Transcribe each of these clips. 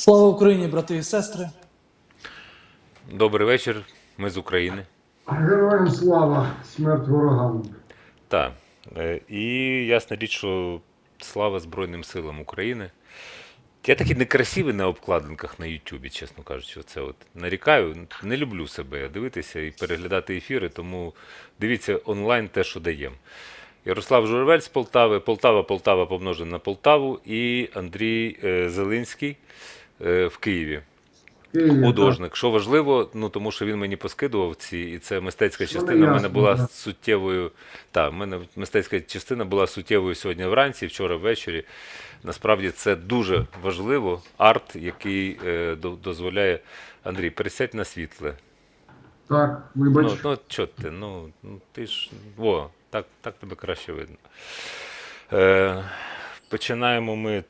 Слава Україні, брати і сестри! Добрий вечір, ми з України. Героям слава, смерть ворогам. Так. І ясна річ, що слава Збройним силам України. Я такий некрасивий на обкладинках на Ютубі, чесно кажучи. Оце от нарікаю, не люблю себе дивитися і переглядати ефіри, тому дивіться онлайн те, що даємо. Ярослав Журавель з Полтави, Полтава помножена на Полтаву і Андрій Зелинський в Києві. Художник. Що важливо, тому що він мені поскидував і це мистецька частина в мене була суттєвою. Так, в мене мистецька частина була суттєвою сьогодні вранці, вчора ввечері. Насправді це дуже важливо. Арт, який дозволяє. Андрій, пересядь на світле. Так, вибач. Чого ти? Ти ж. Так тебе краще видно. Починаємо ми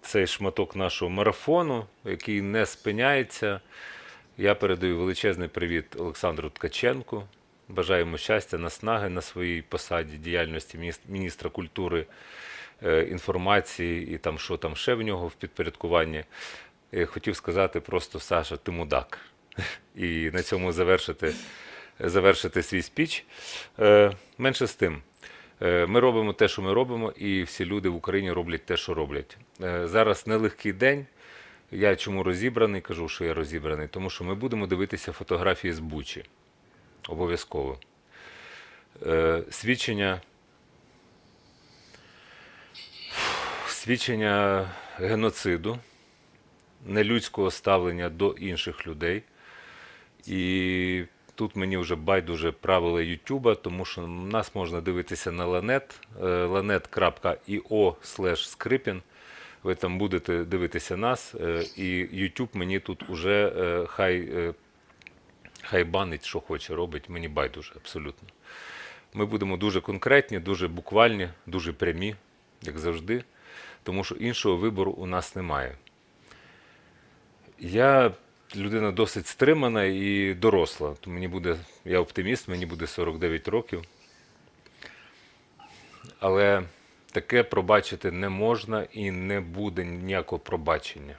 цей шматок нашого марафону, який не спиняється. Я передаю величезний привіт Олександру Ткаченку. Бажаємо щастя, наснаги на своїй посаді діяльності міністра культури, інформації і що там ще в нього в підпорядкуванні. Хотів сказати просто: Саша, ти мудак. І на цьому завершити свій спіч. Менше з тим. Ми робимо те, що ми робимо, і всі люди в Україні роблять те, що роблять. Зараз нелегкий день. Я чому розібраний? Кажу, що я розібраний. Тому що ми будемо дивитися фотографії з Бучі. Обов'язково. Свідчення геноциду, нелюдського ставлення до інших людей. І тут мені вже байдуже правила Ютуба, тому що нас можна дивитися на Lanet, lanet.io/Скрипін. Ви там будете дивитися нас, і Ютуб мені тут уже хай банить, що хоче, робить, мені байдуже абсолютно. Ми будемо дуже конкретні, дуже буквальні, дуже прямі, як завжди, тому що іншого вибору у нас немає. Я людина досить стримана і доросла. Я оптиміст, мені буде 49 років. Але таке пробачити не можна і не буде ніякого пробачення.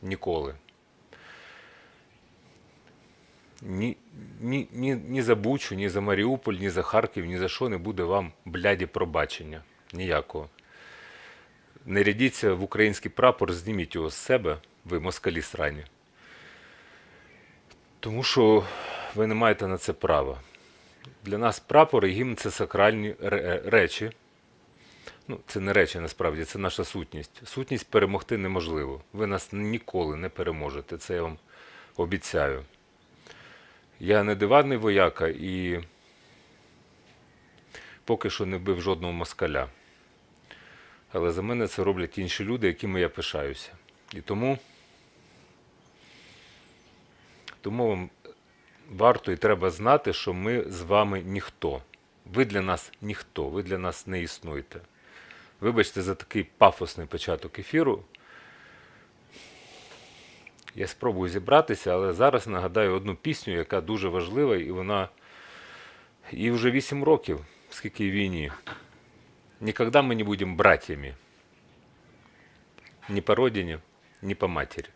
Ніколи. Ні за Бучу, ні за Маріуполь, ні за Харків, ні за що не буде вам, бляді, пробачення. Ніякого. Не рядіться в український прапор, зніміть його з себе, ви москалі срані. Тому що ви не маєте на це права. Для нас прапор і гімн – це сакральні речі. Це не речі, насправді, це наша сутність. Сутність перемогти неможливо. Ви нас ніколи не переможете, це я вам обіцяю. Я не диванний вояка і поки що не вбив жодного москаля. Але за мене це роблять інші люди, якими я пишаюся. І тому вам варто і треба знати, що ми з вами ніхто. Ви для нас ніхто, ви для нас не існуєте. Вибачте за такий пафосний початок ефіру. Я спробую зібратися, але зараз нагадаю одну пісню, яка дуже важлива, і вона їй вже 8 років, скільки війні. «Никогда мы не будем братьями. Ні по родині, ні по матері».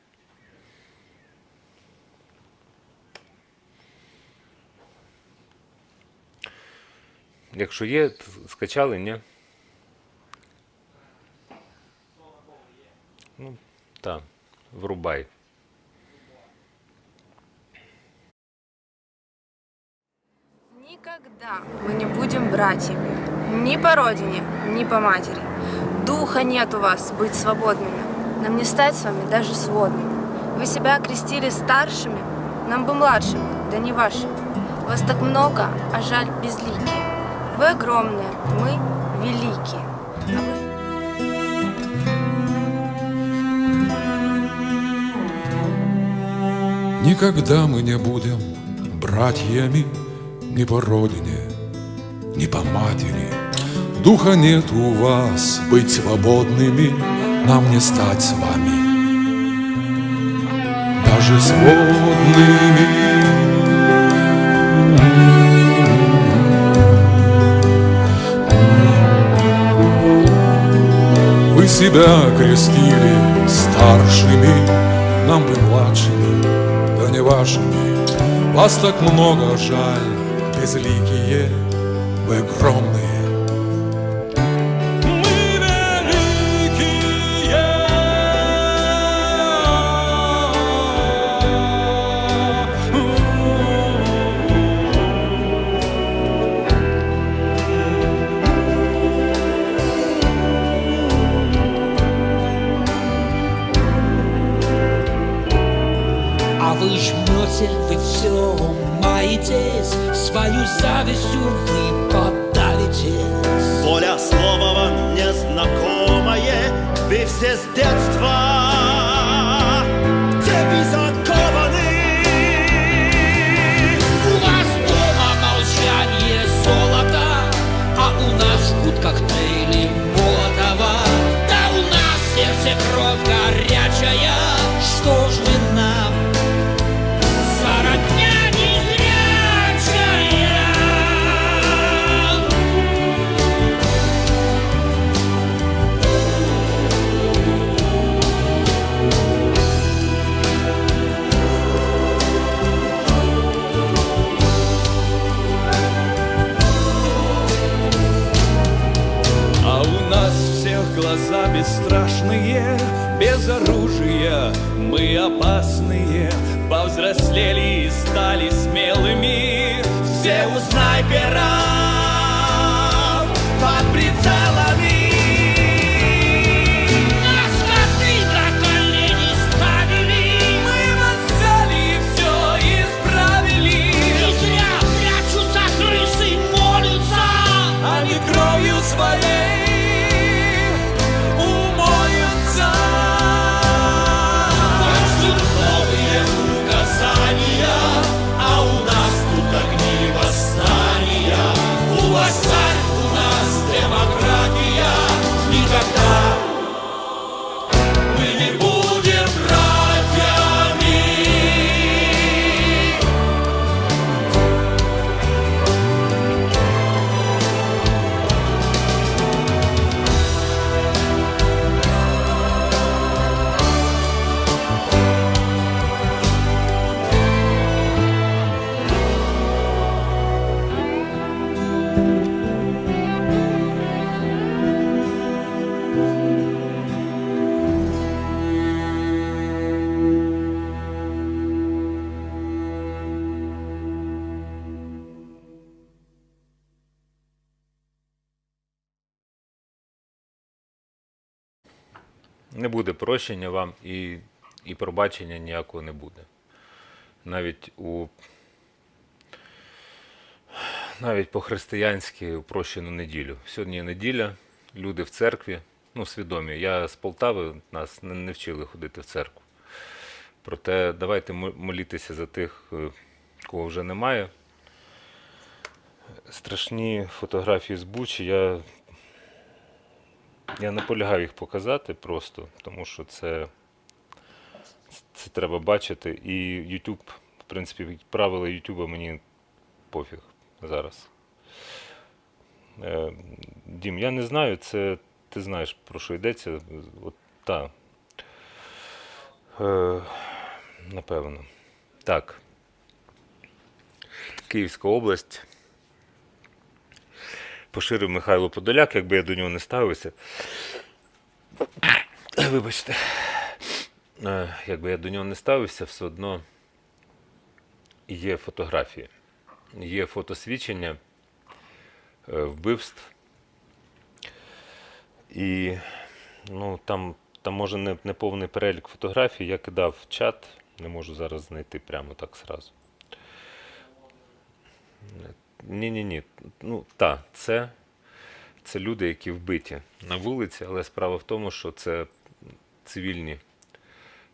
Якщо є, скачали, ні? Так, врубай. Никогда мы не будем братьями. Ни по родине, ни по матери. Духа нет у вас быть свободными. Нам не стать с вами даже сводными. Вы себя окрестили старшими, нам бы младшими, да не вашими. Вас так много, а жаль безликие. Вы огромные, мы великие. Никогда мы не будем братьями ни по родине, ни по матери. Духа нет у вас быть свободными, нам не стать с вами даже сводными. себя крестили старшими, нам бы младшими, да не вашими. Вас так много жаль, безликие, вы огромные. Мы А вы жмете, вы все маетесь, свою завистью вы подавитесь. Воля слова вам незнакомое, вы все с детства в цепи закованы. У вас дома молчание золота, а у нас жгут коктейли Молотова. Да у нас в сердце кровь горячая, что ж вы нам, сородня незрячая? А у нас всех глаза бесстрашные, без оружия мы опасные. Повзрослели и стали смелыми, все у снайперов под прицелами. Нас коты до колени ставили, Мы восстали и все исправили. и зря прячутся крысы, молятся. Они кровью своей умоются. Вас ждут новые указания, а у нас тут огни восстания. У вас царь, у нас демократия. Никогда мы не будем братьями. Не буде прощення вам і пробачення ніякого не буде. Навіть по-християнськи у прощену неділю. Сьогодні є неділя, люди в церкві, ну, свідомі. Я з Полтави, нас не вчили ходити в церкву. Проте давайте молітися за тих, кого вже немає. Страшні фотографії з Бучі, я наполягаю їх показати просто, тому що це треба бачити. І YouTube, в принципі, правила YouTube мені пофіг зараз. Дім, я не знаю, це ти знаєш, про що йдеться. От, та. Напевно. Так. Київська область. Поширив Михайло Подоляк, якби я до нього не ставився. Вибачте. Якби я до нього не ставився, все одно є фотографії. Є фотосвідчення вбивств. І ну, там може не повний перелік фотографій. Я кидав в чат, не можу зараз знайти прямо так зразу. Ні. Ну, це люди, які вбиті на вулиці, але справа в тому, що це цивільні.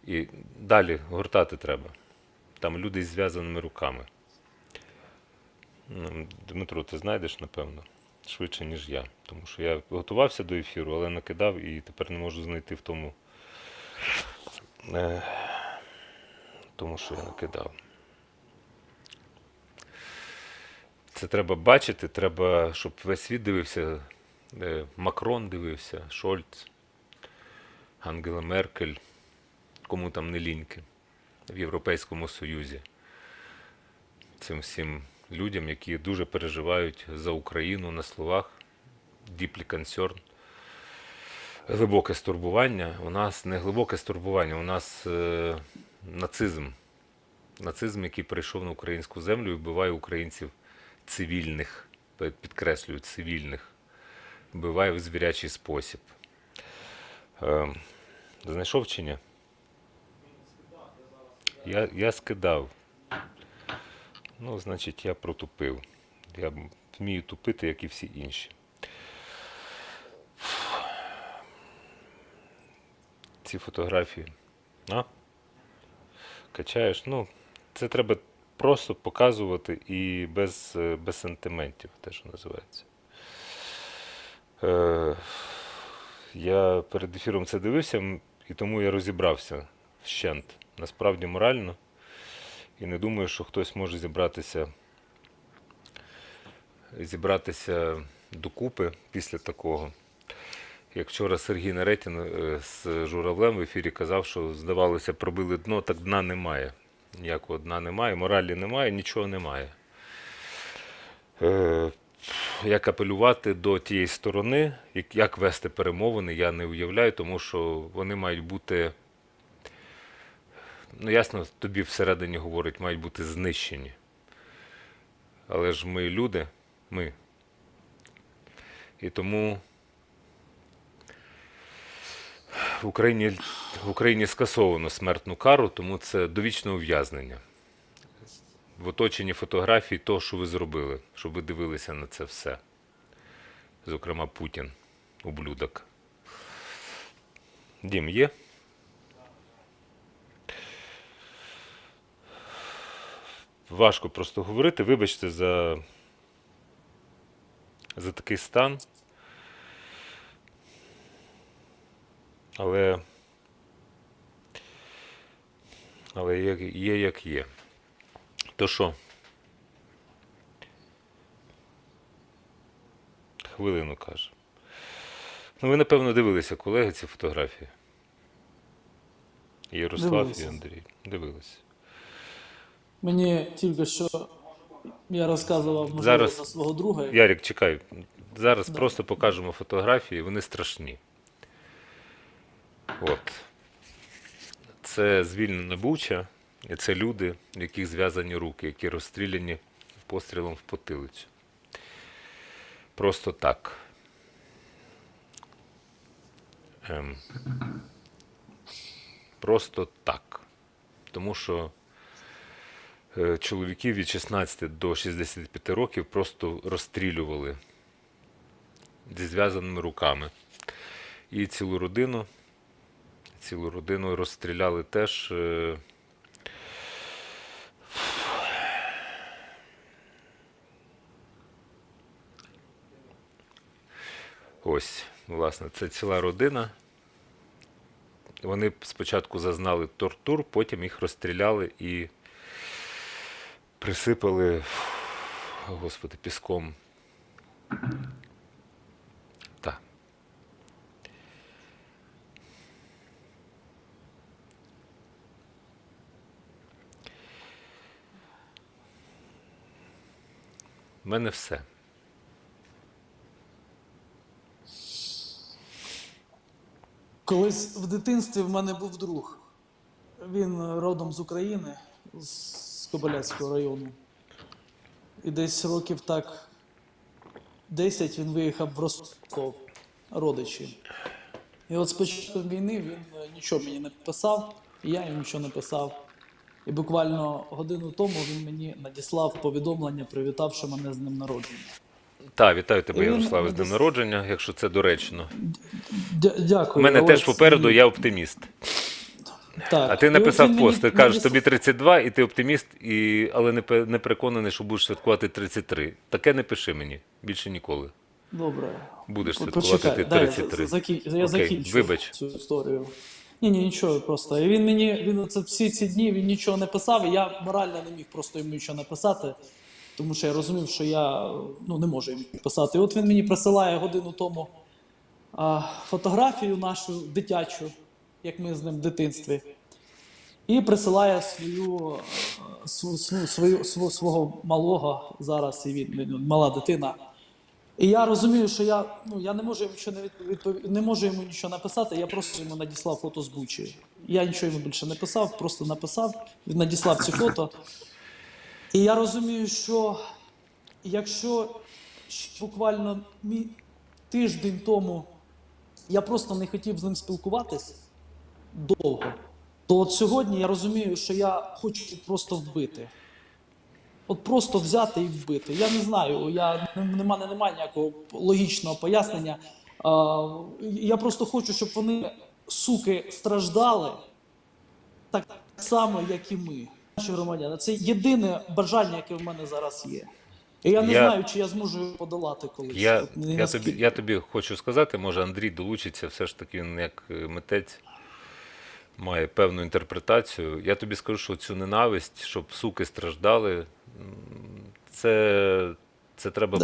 І далі гортати треба. Там люди з зв'язаними руками. Дмитро, ти знайдеш, напевно, швидше, ніж я. Тому що я готувався до ефіру, але накидав і тепер не можу знайти в тому, що я накидав. Це треба бачити, треба, щоб весь світ дивився, Макрон дивився, Шольц. Ангела Меркель, кому там не ліньки, в Європейському Союзі. Цим всім людям, які дуже переживають за Україну на словах, deeply concerned. Глибоке стурбування. У нас не глибоке стурбування, у нас нацизм. Нацизм, який прийшов на українську землю і вбиває українців цивільних, підкреслюю, цивільних, вбиває в звірячий спосіб. Знайшов чи ні? Я скидав. Ну, значить, я протупив. Я вмію тупити, як і всі інші. Ці фотографії. Качаєш? Ну, це треба просто показувати і без сентиментів, те, що називається. Я перед ефіром це дивився, і тому я розібрався вщент. Насправді морально. І не думаю, що хтось може зібратися докупи після такого. Як вчора Сергій Наретін з Журавлем в ефірі казав, що, здавалося, пробили дно, так дна немає. Ніякого дна немає, моралі немає, нічого немає. Як апелювати до тієї сторони, як вести перемовини, я не уявляю, тому що вони мають бути, ну ясно, тобі всередині говорять, мають бути знищені. Але ж ми люди, ми. І тому в Україні скасовано смертну кару, тому це довічне ув'язнення. В оточенні фотографій того, що ви зробили, щоб ви дивилися на це все. Зокрема, Путін, ублюдок. Дім, є? Важко просто говорити. Вибачте за такий стан. Але є як є. То що? Хвилину, каже. Ну, ви, напевно, дивилися, колеги, ці фотографії? І Ярослав, Дивилися. і Андрій. Дивилися. Мені тільки що я розказував, можливо, Зараз- за свого друга. Ярик, чекай. Зараз просто покажемо фотографії, вони страшні. От. Це звільнена Буча, і це люди, в яких зв'язані руки, які розстріляні пострілом в потилицю. Просто так. Просто так. Тому що чоловіків від 16 до 65 років просто розстрілювали зі зв'язаними руками. І цілу родину розстріляли теж. Ось, власне, це ціла родина. Вони спочатку зазнали тортур, потім їх розстріляли і присипали, господи, піском. Так. У мене все. Колись в дитинстві в мене був друг. Він родом з України, з Кобиляцького району. І десь років так 10 він виїхав в Ростов, родичі. І от з початком війни він нічого мені не писав, і я йому нічого не писав. І буквально годину тому він мені надіслав повідомлення, привітавши мене з днем народження. Так, вітаю тебе, І він Ярославе, з днем десь- народження, якщо це доречно. Дякую. У мене От, теж попереду, і- я оптиміст. Так. А ти І от написав він пост, ти мені кажеш, надіслав- тобі 32, і ти оптиміст, але не переконаний, що будеш святкувати 33. Таке не пиши мені, більше ніколи. Добре. Будеш Почекай, святкувати ти дай я 33. я Окей, закінчу вибач. цю історію. Ні, нічого просто. І він оце всі ці дні він нічого не писав, і я морально не міг просто йому нічого написати, тому що я розумів, що я не можу йому писати. І от він мені присилає годину тому фотографію нашу дитячу, як ми з ним в дитинстві, і присилає свого малого зараз, і він мала дитина. І я розумію, що я не можу йому нічого не можу йому нічого написати, я просто йому надіслав фото з Бучі. Я нічого йому більше не писав, просто написав, він надіслав ці фото. І я розумію, що якщо буквально тиждень тому я просто не хотів з ним спілкуватись довго, то от сьогодні я розумію, що я хочу просто вбити. От просто взяти і вбити. Я не знаю, немає ніякого логічного пояснення. Я просто хочу, щоб вони, суки, страждали так само, як і ми, наші громадяни. Це єдине бажання, яке в мене зараз є. І я не знаю, чи я зможу його подолати колись. Я тобі хочу сказати, може Андрій долучиться, все ж таки він як митець має певну інтерпретацію. Я тобі скажу, що цю ненависть, щоб суки страждали, це треба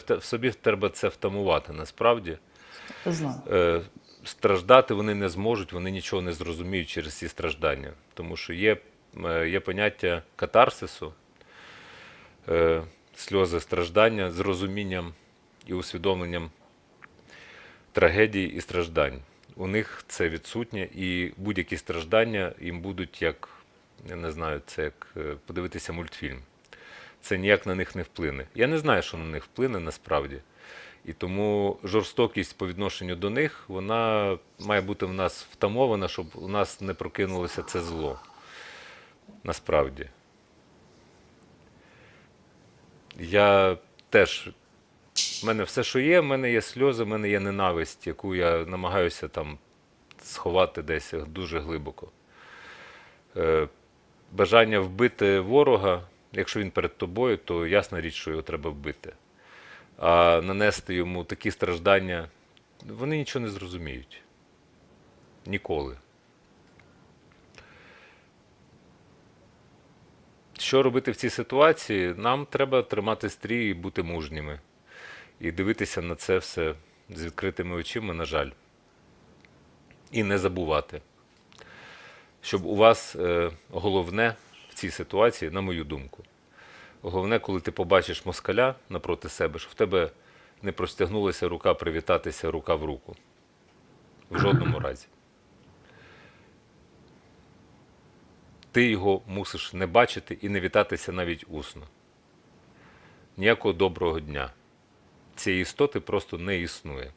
в собі треба це втамувати насправді. Я знаю. Страждати вони не зможуть, вони нічого не зрозуміють через ці страждання. Тому що є поняття катарсису, сльози страждання з розумінням і усвідомленням трагедій і страждань. У них це відсутнє, і будь-які страждання їм будуть як, я не знаю, це як подивитися мультфільм. Це ніяк на них не вплине. Я не знаю, що на них вплине насправді. І тому жорстокість по відношенню до них, вона має бути в нас втамована, щоб у нас не прокинулося це зло. Насправді. Я теж, в мене все, що є, в мене є сльози, в мене є ненависть, яку я намагаюся там сховати десь дуже глибоко. Бажання вбити ворога, якщо він перед тобою, то ясна річ, що його треба вбити. А нанести йому такі страждання, вони нічого не зрозуміють. Ніколи. Що робити в цій ситуації? Нам треба тримати стрій і бути мужніми. І дивитися на це все з відкритими очима, на жаль. І не забувати. Щоб у вас головне в цій ситуації, на мою думку, головне, коли ти побачиш москаля напроти себе, щоб в тебе не простягнулася рука привітатися рука в руку. В жодному разі. Ти його мусиш не бачити і не вітатися навіть усно. Ніякого доброго дня. Цієї істоти просто не існує.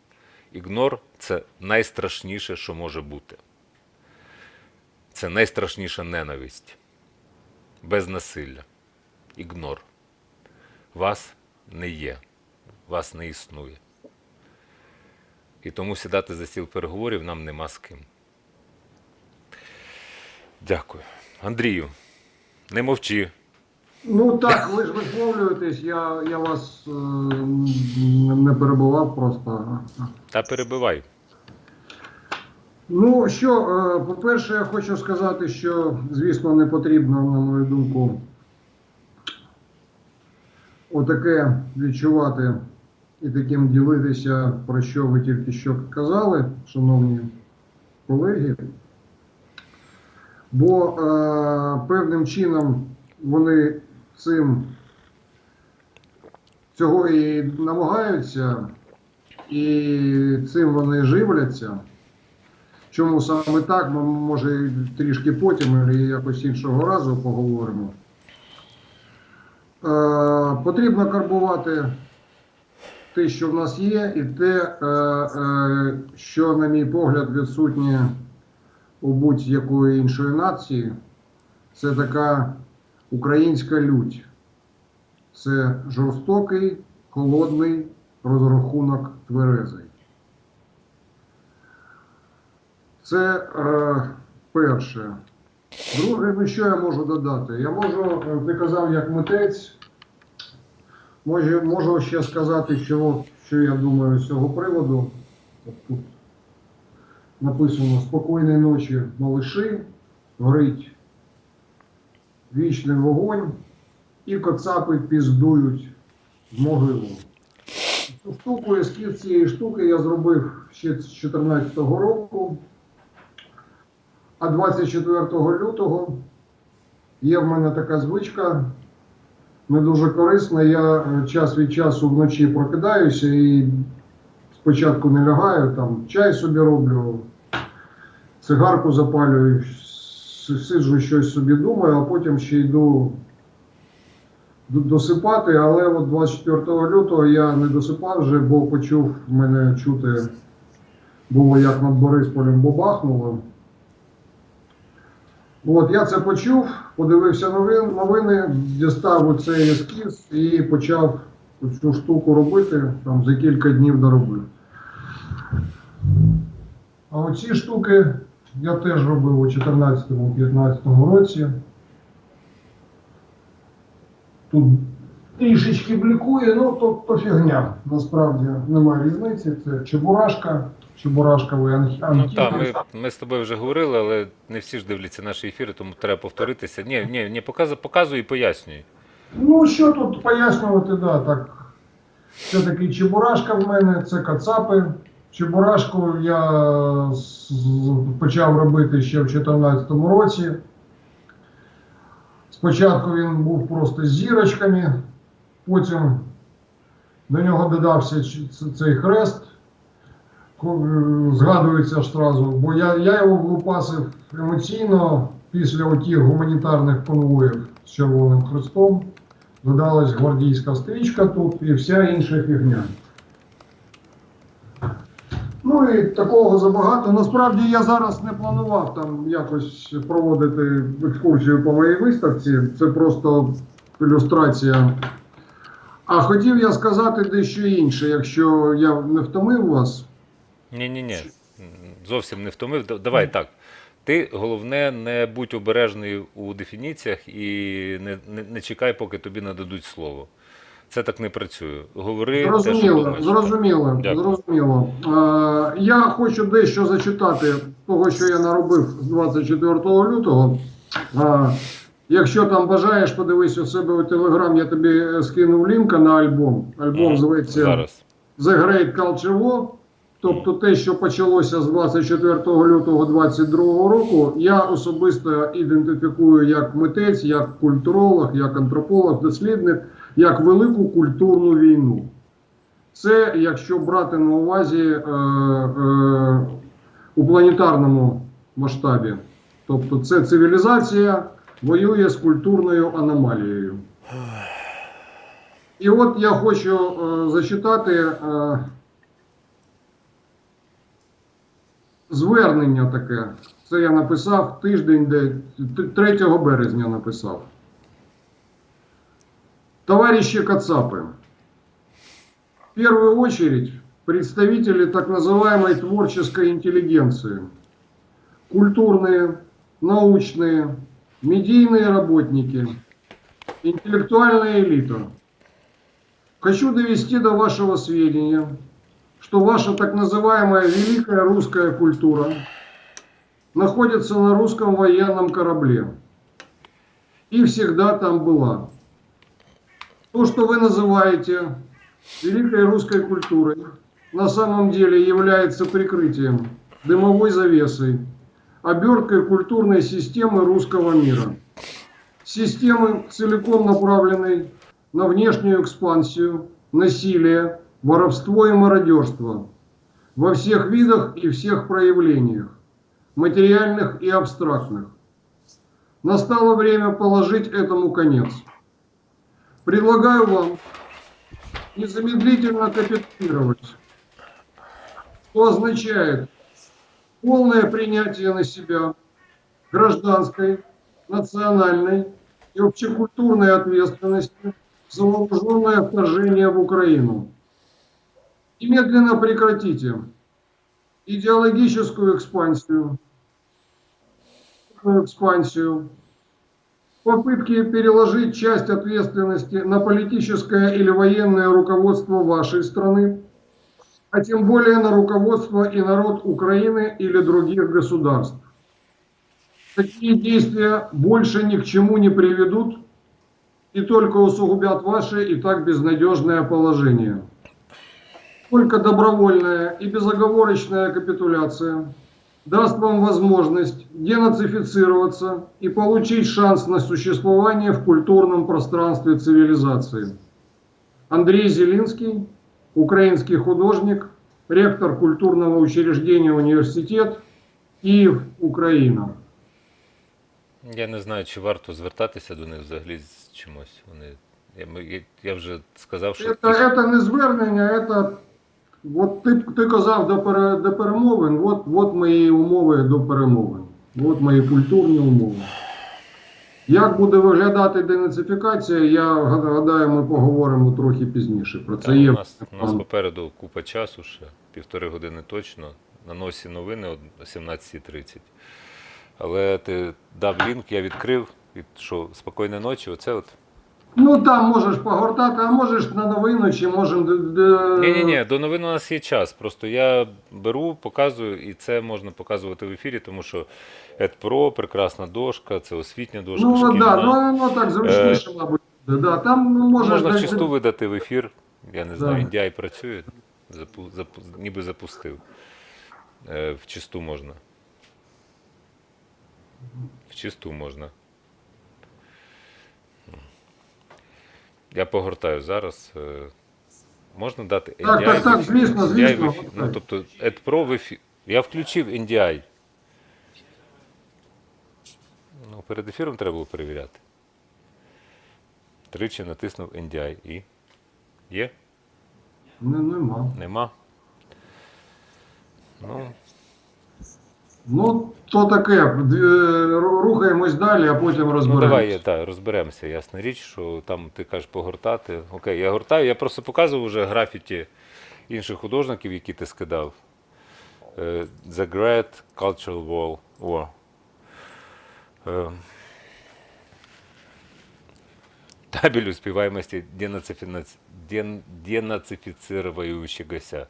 Ігнор – це найстрашніше, що може бути. Це найстрашніша ненависть. Без насилля. Ігнор. Вас не є. Вас не існує. І тому сідати за стіл переговорів нам нема з ким. Дякую. Андрію, не мовчи. Ну так, ви ж висловлюєтесь, я вас не перебував просто. Та перебивай. Ну що, по-перше, я хочу сказати, що, звісно, не потрібно, на мою думку, отаке відчувати і таким ділитися, про що ви тільки що казали, шановні колеги. Бо певним чином вони цього і намагаються, і цим вони живляться. Чому саме так, ми, може, трішки потім, або якось іншого разу поговоримо. Потрібно карбувати те, що в нас є, і те, що, на мій погляд, відсутнє у будь-якої іншої нації. Це така українська лють. Це жорстокий, холодний розрахунок тверезий. Це перше. Друге, ну що я можу додати? Я можу, ти казав як митець, можу ще сказати, що я думаю з цього приводу. Тут написано «Спокійної ночі, малиші», горить вічний вогонь і коцапи піздують в могилу. Цю штуку, ескіз цієї штуки я зробив ще з 2014 року. А 24 лютого є в мене така звичка, не дуже корисна. Я час від часу вночі прокидаюся і спочатку не лягаю, там чай собі роблю, цигарку запалюю, сиджу щось собі думаю, а потім ще йду досипати. Але от 24 лютого я не досипав вже, бо почув, мене чути було, як над Борисполем бабахнуло. От, я це почув, подивився новини, дістав оцей ескіз і почав цю штуку робити, там за кілька днів доробив. А оці штуки я теж робив у 2014-2015 році. Тут трішечки блікує, ну то фігня. Насправді немає різниці. Це чебурашка, чебурашковий анхід. Так, ми з тобою вже говорили, але не всі ж дивляться наші ефіри, тому треба повторитися. Ні, показуй і пояснюй. Ну, що тут пояснювати, да, так. Це такий чебурашка в мене, це кацапи. Чебурашку я почав робити ще в 2014 році. Спочатку він був просто з зірочками, потім до нього додався цей хрест, згадується аж одразу, бо я його влупасив емоційно після отих гуманітарних конвоїв з Червоним Хрестом. Додалась гвардійська стрічка тут і вся інша фігня. Ну і такого забагато. Насправді я зараз не планував там якось проводити екскурсію по моїй виставці. Це просто ілюстрація. А хотів я сказати дещо інше, якщо я не втомив вас. Ні. Зовсім не втомив. Давай так. Ти, головне, не будь обережний у дефініціях і не чекай, поки тобі нададуть слово. Це так не працює. Говори те, що думаєш. Зрозуміло. Я хочу дещо зачитати того, що я наробив з 24 лютого. Якщо там бажаєш, подивись у себе у Telegram, я тобі скинув лінка на альбом. Альбом зветься The Great Culture War. Тобто те, що почалося з 24 лютого 2022 року, я особисто ідентифікую як митець, як культуролог, як антрополог, дослідник, як велику культурну війну. Це, якщо брати на увазі у планетарному масштабі. Тобто це цивілізація воює з культурною аномалією. І от я хочу зачитати звернення таке. Це я написав тиждень, 3 березня написав. Товарищи кацапы, в первую очередь представители так называемой творческой интеллигенции, культурные, научные, медийные работники, интеллектуальная элита. Хочу довести до вашего сведения, что ваша так называемая великая русская культура находится на русском военном корабле и всегда там была. То, что вы называете великой русской культурой, на самом деле является прикрытием, дымовой завесой, оберткой культурной системы русского мира. Системы, целиком направленной на внешнюю экспансию, насилие, воровство и мародерство во всех видах и всех проявлениях, материальных и абстрактных. Настало время положить этому конец. Предлагаю вам незамедлительно капитулировать, что означает полное принятие на себя гражданской, национальной и общекультурной ответственности за вооруженное вторжение в Украину. Немедленно прекратите идеологическую экспансию, попытки переложить часть ответственности на политическое или военное руководство вашей страны, а тем более на руководство и народ Украины или других государств. Такие действия больше ни к чему не приведут и только усугубят ваше и так безнадежное положение. Только добровольная и безоговорочная капитуляция даст вам возможность денацифицироваться и получить шанс на существование в культурном пространстве цивилизации. Андрей Зелинский, украинский художник, ректор культурного учреждения «Университет», Київ, Україна. Я не знаю, чи варто звертатися до них взагалі з чимось. Я вже сказав, що Это не звернення, это от ти казав до перемовин, от мої умови до перемовин. От мої культурні умови. Як буде виглядати денацифікація, я гадаю, ми поговоримо трохи пізніше. Про це є. у нас попереду купа часу ще, 1,5 години точно. На носі новини о 17:30. Але ти дав лінк, я відкрив. І що, спокійної ночі, оце от. Ну там можеш погортати, а можеш на новину, чи можемо... Ні, до новин у нас є час. Просто я беру, показую, і це можна показувати в ефірі, тому що EdPro, прекрасна дошка, це освітня дошка. Ну шкільна. да, ну так зручніше, мабуть. Да, там можеш... Можна вчасту видати в ефір. Я не знаю, Да. NDI працює, ніби запустив. Вчасту можна. Вчасту можна. Я погортаю зараз. Можна дати NDI? Так, звісно, NDI звісно. в ефір. Ну, тобто, EdPro в ефір. Я включив NDI. Ну, перед ефіром треба було перевіряти. Тричі натиснув NDI і... Є? Нема. Нема? Ну, то таке. Рухаємось далі, а потім Ну, розберемося. давай розберемося. Ясна річ, що там ти кажеш погортати. Окей, я гортаю. Я просто показував вже графіті інших художників, які ти скидав. The Great Cultural War. Табель успеваемости денацифицирующегося.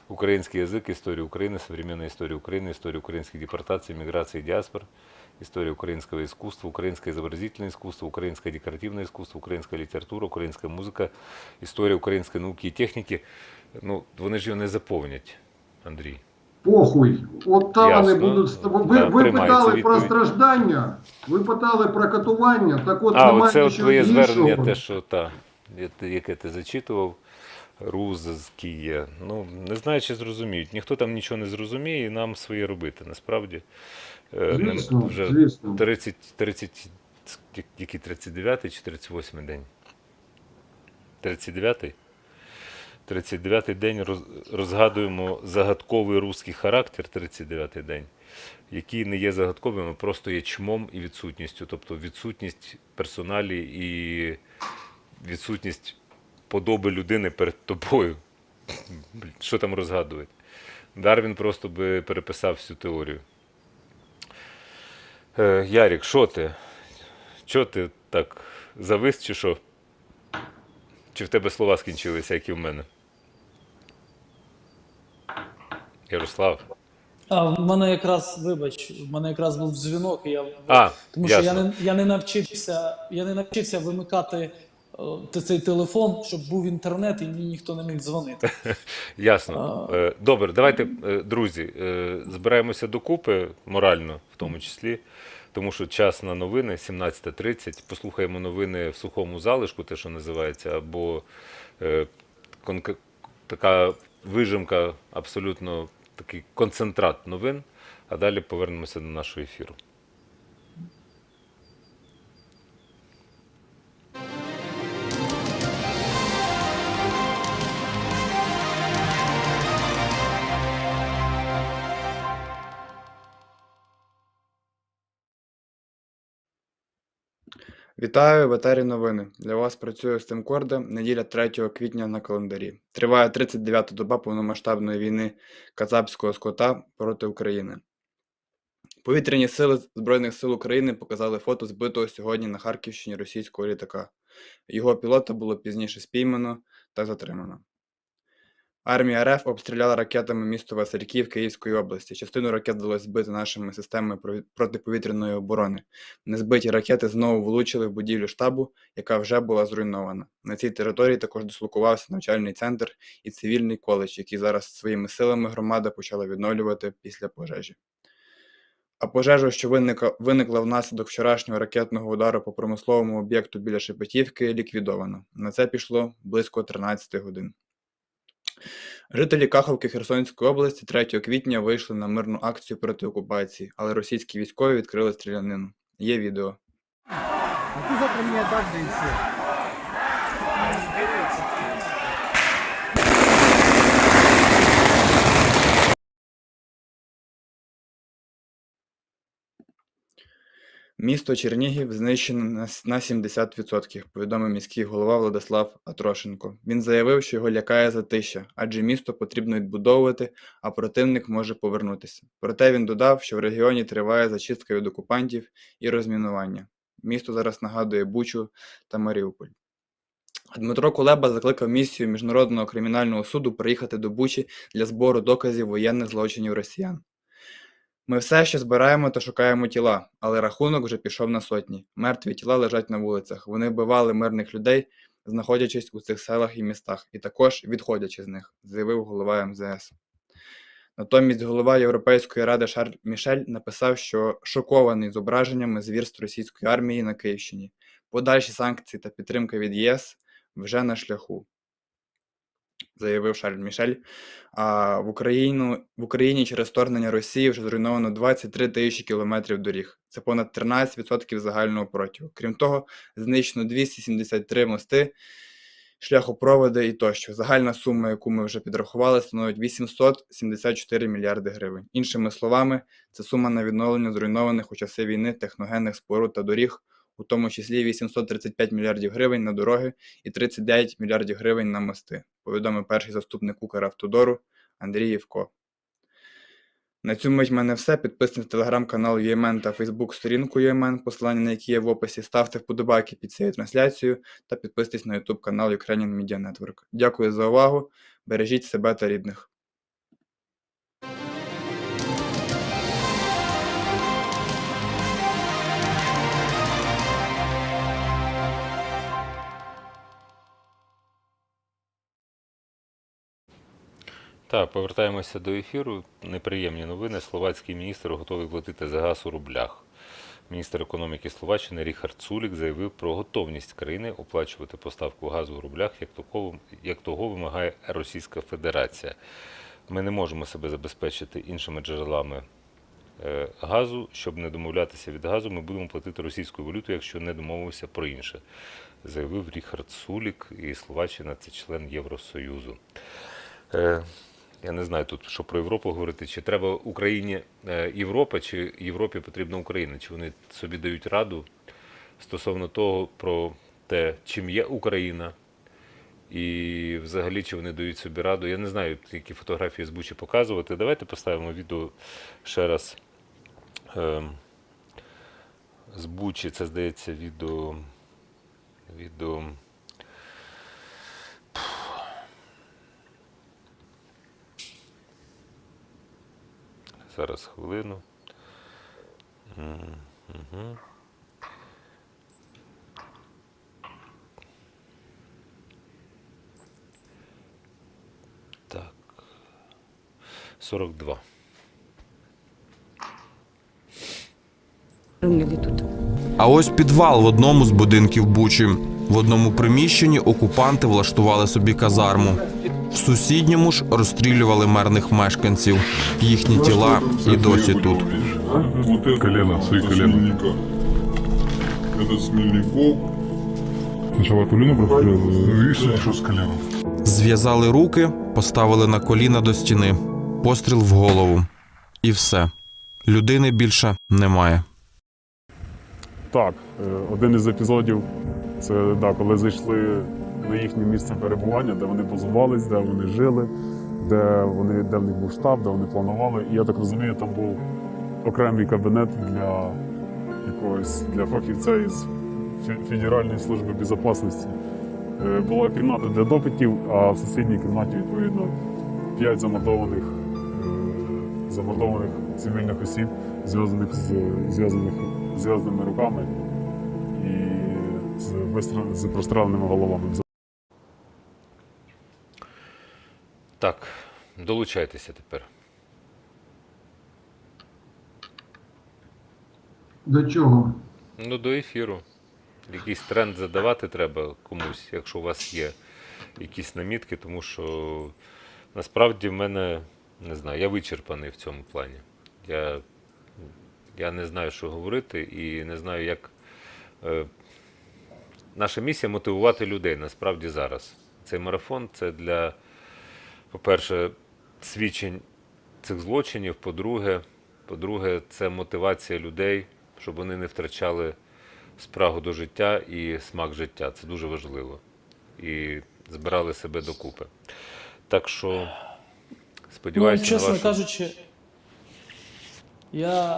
Украинский язык, история Украины, современная история украинских депортаций, миграции и диаспор, история украинского искусства, украинское изобразительное искусство, украинское декоративное искусство, украинская литература, украинская музыка, история української науки і техніки. Ну, вони ж його не заповнять, Андрій. Похуй. От там Ясно. вони будуть з тобою. Да, Ви приймається питали про відповідь. страждання, ви питали про катування, так от А, немає оце от нічого твоє іншого. звернення, те, що яке ти зачитував, рузські. Ну, не знаю, чи зрозуміють. Ніхто там нічого не зрозуміє, і нам своє робити, насправді. Звісно, Вже звісно. 39-й чи 38-й день? 39-й? 39-й день розгадуємо загадковий русський характер, 39-й день, який не є загадковим, а просто є чмом і відсутністю. Тобто відсутність персоналі і відсутність подоби людини перед тобою. Що там розгадувати? Дарвін просто би переписав всю теорію. Ярік, що ти? Чого ти так завис, чи що? Чи в тебе слова скінчилися, як і в мене? Ярослав. А в мене якраз, вибач, в мене якраз був дзвінок, і я тому що ясно. я не навчився вимикати цей телефон, щоб був інтернет і мені ніхто не міг дзвонити. Ясно. Добре, давайте, друзі, збираємося докупи, морально в тому числі, тому що час на новини, 17:30. Послухаємо новини в сухому залишку, те, що називається, або така вижимка, абсолютно такий концентрат новин, а далі повернемося до нашого ефіру. Вітаю, в етері новини. Для вас працює Устим Корда, неділя 3 квітня на календарі. Триває 39-та доба повномасштабної війни кацапського скота проти України. Повітряні сили Збройних сил України показали фото збитого сьогодні на Харківщині російського літака. Його пілота було пізніше спіймано та затримано. Армія РФ обстріляла ракетами місто Васильків Київської області. Частину ракет вдалося збити нашими системами протиповітряної оборони. Незбиті ракети знову влучили в будівлю штабу, яка вже була зруйнована. На цій території також дислокувався навчальний центр і цивільний коледж, який зараз своїми силами громада почала відновлювати після пожежі. А пожежа, що виникла внаслідок вчорашнього ракетного удару по промисловому об'єкту біля Шепетівки, ліквідовано. На це пішло близько 13 годин. Жителі Каховки Херсонської області 3 квітня вийшли на мирну акцію проти окупації, але російські військові відкрили стрілянину. Є відео. Місто Чернігів знищено на 70%, повідомив міський голова Владислав Атрошенко. Він заявив, що його лякає затища, адже місто потрібно відбудовувати, а противник може повернутися. Проте він додав, що в регіоні триває зачистка від окупантів і розмінування. Місто зараз нагадує Бучу та Маріуполь. Дмитро Кулеба закликав місію Міжнародного кримінального суду приїхати до Бучі для збору доказів воєнних злочинів росіян. Ми все ще збираємо та шукаємо тіла, але рахунок вже пішов на сотні. Мертві тіла лежать на вулицях. Вони вбивали мирних людей, знаходячись у цих селах і містах, і також відходячи з них, заявив голова МЗС. Натомість голова Європейської ради Шарль Мішель написав, що шокований зображеннями звірств російської армії на Київщині. Подальші санкції та підтримка від ЄС вже на шляху, заявив Шарль Мішель. А в Україні через вторгнення Росії вже зруйновано 23 тисячі кілометрів доріг. Це понад 13% загального протягу. Крім того, знищено 273 мости, шляхопроводи і тощо. Загальна сума, яку ми вже підрахували, становить 874 мільярди гривень. Іншими словами, це сума на відновлення зруйнованих у часи війни техногенних споруд та доріг, у тому числі 835 мільярдів гривень на дороги і 39 мільярдів гривень на мости, повідомив перший заступник Укравтодору Андрій Євко. На цю мить в мене все. Підписуйтесь на телеграм-канал UMN та фейсбук-сторінку UMN, посилання на які є в описі. Ставте вподобайки під цією трансляцією та підписуйтесь на YouTube канал Ukrainian Media Network. Дякую за увагу. Бережіть себе та рідних. Так, повертаємося до ефіру. Неприємні новини. Словацький міністр готовий платити за газ у рублях. Міністр економіки Словаччини Ріхард Сулік заявив про готовність країни оплачувати поставку газу у рублях, як того вимагає Російська Федерація. Ми не можемо себе забезпечити іншими джерелами газу. Щоб не домовлятися від газу, ми будемо платити російською валютою, якщо не домовимося про інше, заявив Ріхард Сулік. І Словаччина – це член Євросоюзу. Я не знаю тут, що про Європу говорити, чи треба Україні Європа, чи Європі потрібна Україна, чи вони собі дають раду стосовно того, про те, чим є Україна, і взагалі, чи вони дають собі раду. Я не знаю, які фотографії з Бучі показувати. Давайте поставимо відео ще раз з Бучі. Це, здається, відео... Зараз хвилину. Угу. Так. 42. А ось підвал в одному з будинків Бучі. В одному приміщенні окупанти влаштували собі казарму. В сусідньому ж розстрілювали мирних мешканців. Їхні тіла і досі тут. Колено, свои колено. Это Смельников. Сначала колено прострелили, видишь, что с коленом. Зв'язали руки, поставили на коліна до стіни. Постріл в голову. І все. Людини більше немає. Так, один із епізодів – це коли зайшли на їхнє місце перебування, де вони базувались, де вони жили, де в них був штаб, де вони планували. І я так розумію, там був окремий кабінет для фахівця із Федеральної служби безпеки. Була кімната для допитів, а в сусідній кімнаті, відповідно, 5 замордованих цивільних осіб, зв'язаних з зв'язаними руками і з простреленими головами. Так, долучайтеся тепер. До чого? Ну, до ефіру. Якийсь тренд задавати треба комусь, якщо у вас є якісь намітки, тому що насправді в мене, не знаю, я вичерпаний в цьому плані. Я не знаю, що говорити, і не знаю, як. Наша місія мотивувати людей насправді зараз. Цей марафон це для, по-перше, свідчень цих злочинів, по-друге, це мотивація людей, щоб вони не втрачали спрагу до життя і смак життя. Це дуже важливо. І збирали себе докупи. Так що сподіваюся, чесно на вашу... кажучи, я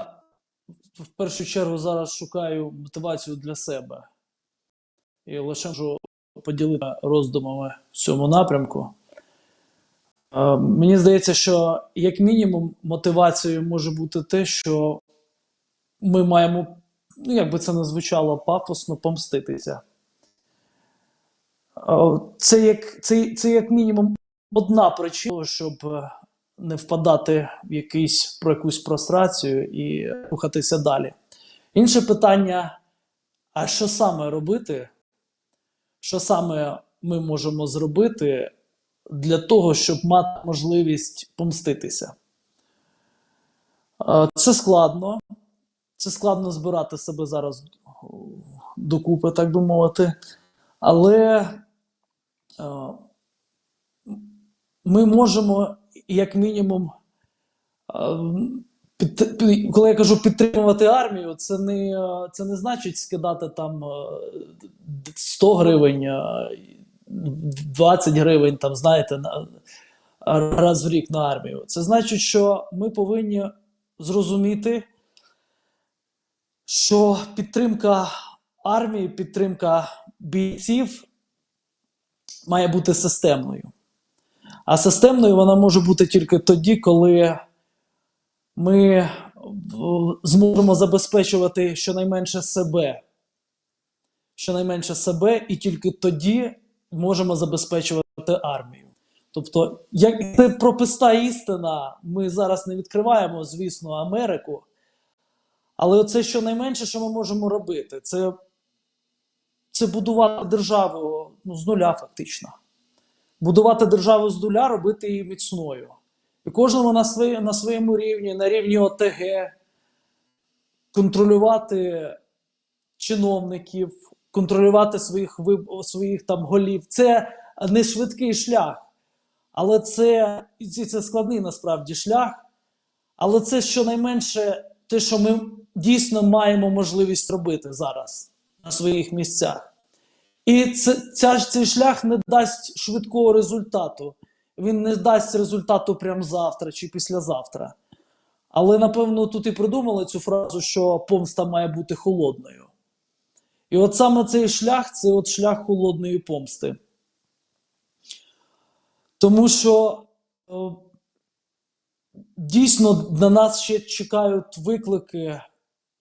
в першу чергу зараз шукаю мотивацію для себе. І лише можу поділитися роздумами в цьому напрямку. Мені здається, що як мінімум мотивацією може бути те, що ми маємо, ну як би це не звучало пафосно, помститися. Це як мінімум одна причина, щоб не впадати в якусь прострацію і рухатися далі. Інше питання, а що саме робити? Що саме ми можемо зробити для того, щоб мати можливість помститися? Це складно. Це складно збирати себе зараз докупи, так би мовити. Але ми можемо, як мінімум, коли я кажу підтримувати армію, це не значить скидати там 100 гривень, 20 гривень, там, знаєте, раз в рік на армію. Це значить, що ми повинні зрозуміти, що підтримка армії, підтримка бійців має бути системною. А системною вона може бути тільки тоді, коли ми зможемо забезпечувати щонайменше себе. Щонайменше себе, і тільки тоді можемо забезпечувати армію. Тобто, як це прописта істина, ми зараз не відкриваємо, звісно, Америку, але це щонайменше, що ми можемо робити, це будувати державу з нуля фактично. Будувати державу з нуля, робити її міцною. І кожному на своєму рівні, на рівні ОТГ, контролювати чиновників, контролювати своїх там голів. Це не швидкий шлях, але це складний насправді шлях, але це щонайменше те, що ми дійсно маємо можливість робити зараз на своїх місцях. І цей шлях не дасть швидкого результату. Він не дасть результату прямо завтра чи післязавтра. Але, напевно, тут і придумали цю фразу, що помста має бути холодною. І от саме цей шлях, це от шлях холодної помсти. Тому що дійсно на нас ще чекають виклики,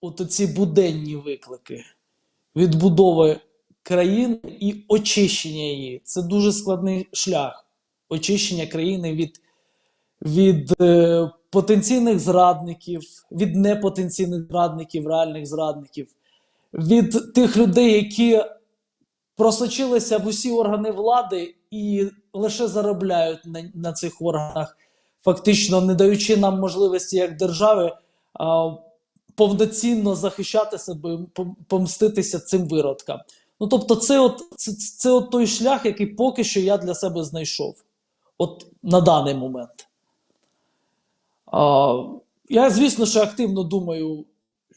от ці буденні виклики відбудови країни і очищення її. Це дуже складний шлях. Очищення країни від потенційних зрадників, від непотенційних зрадників, реальних зрадників, від тих людей, які просочилися в усі органи влади і лише заробляють на цих органах, фактично не даючи нам можливості як держави повноцінно захищати себе, помститися цим виродкам. Ну, тобто це от той шлях, який поки що я для себе знайшов. От на даний момент. Я, звісно, що активно думаю,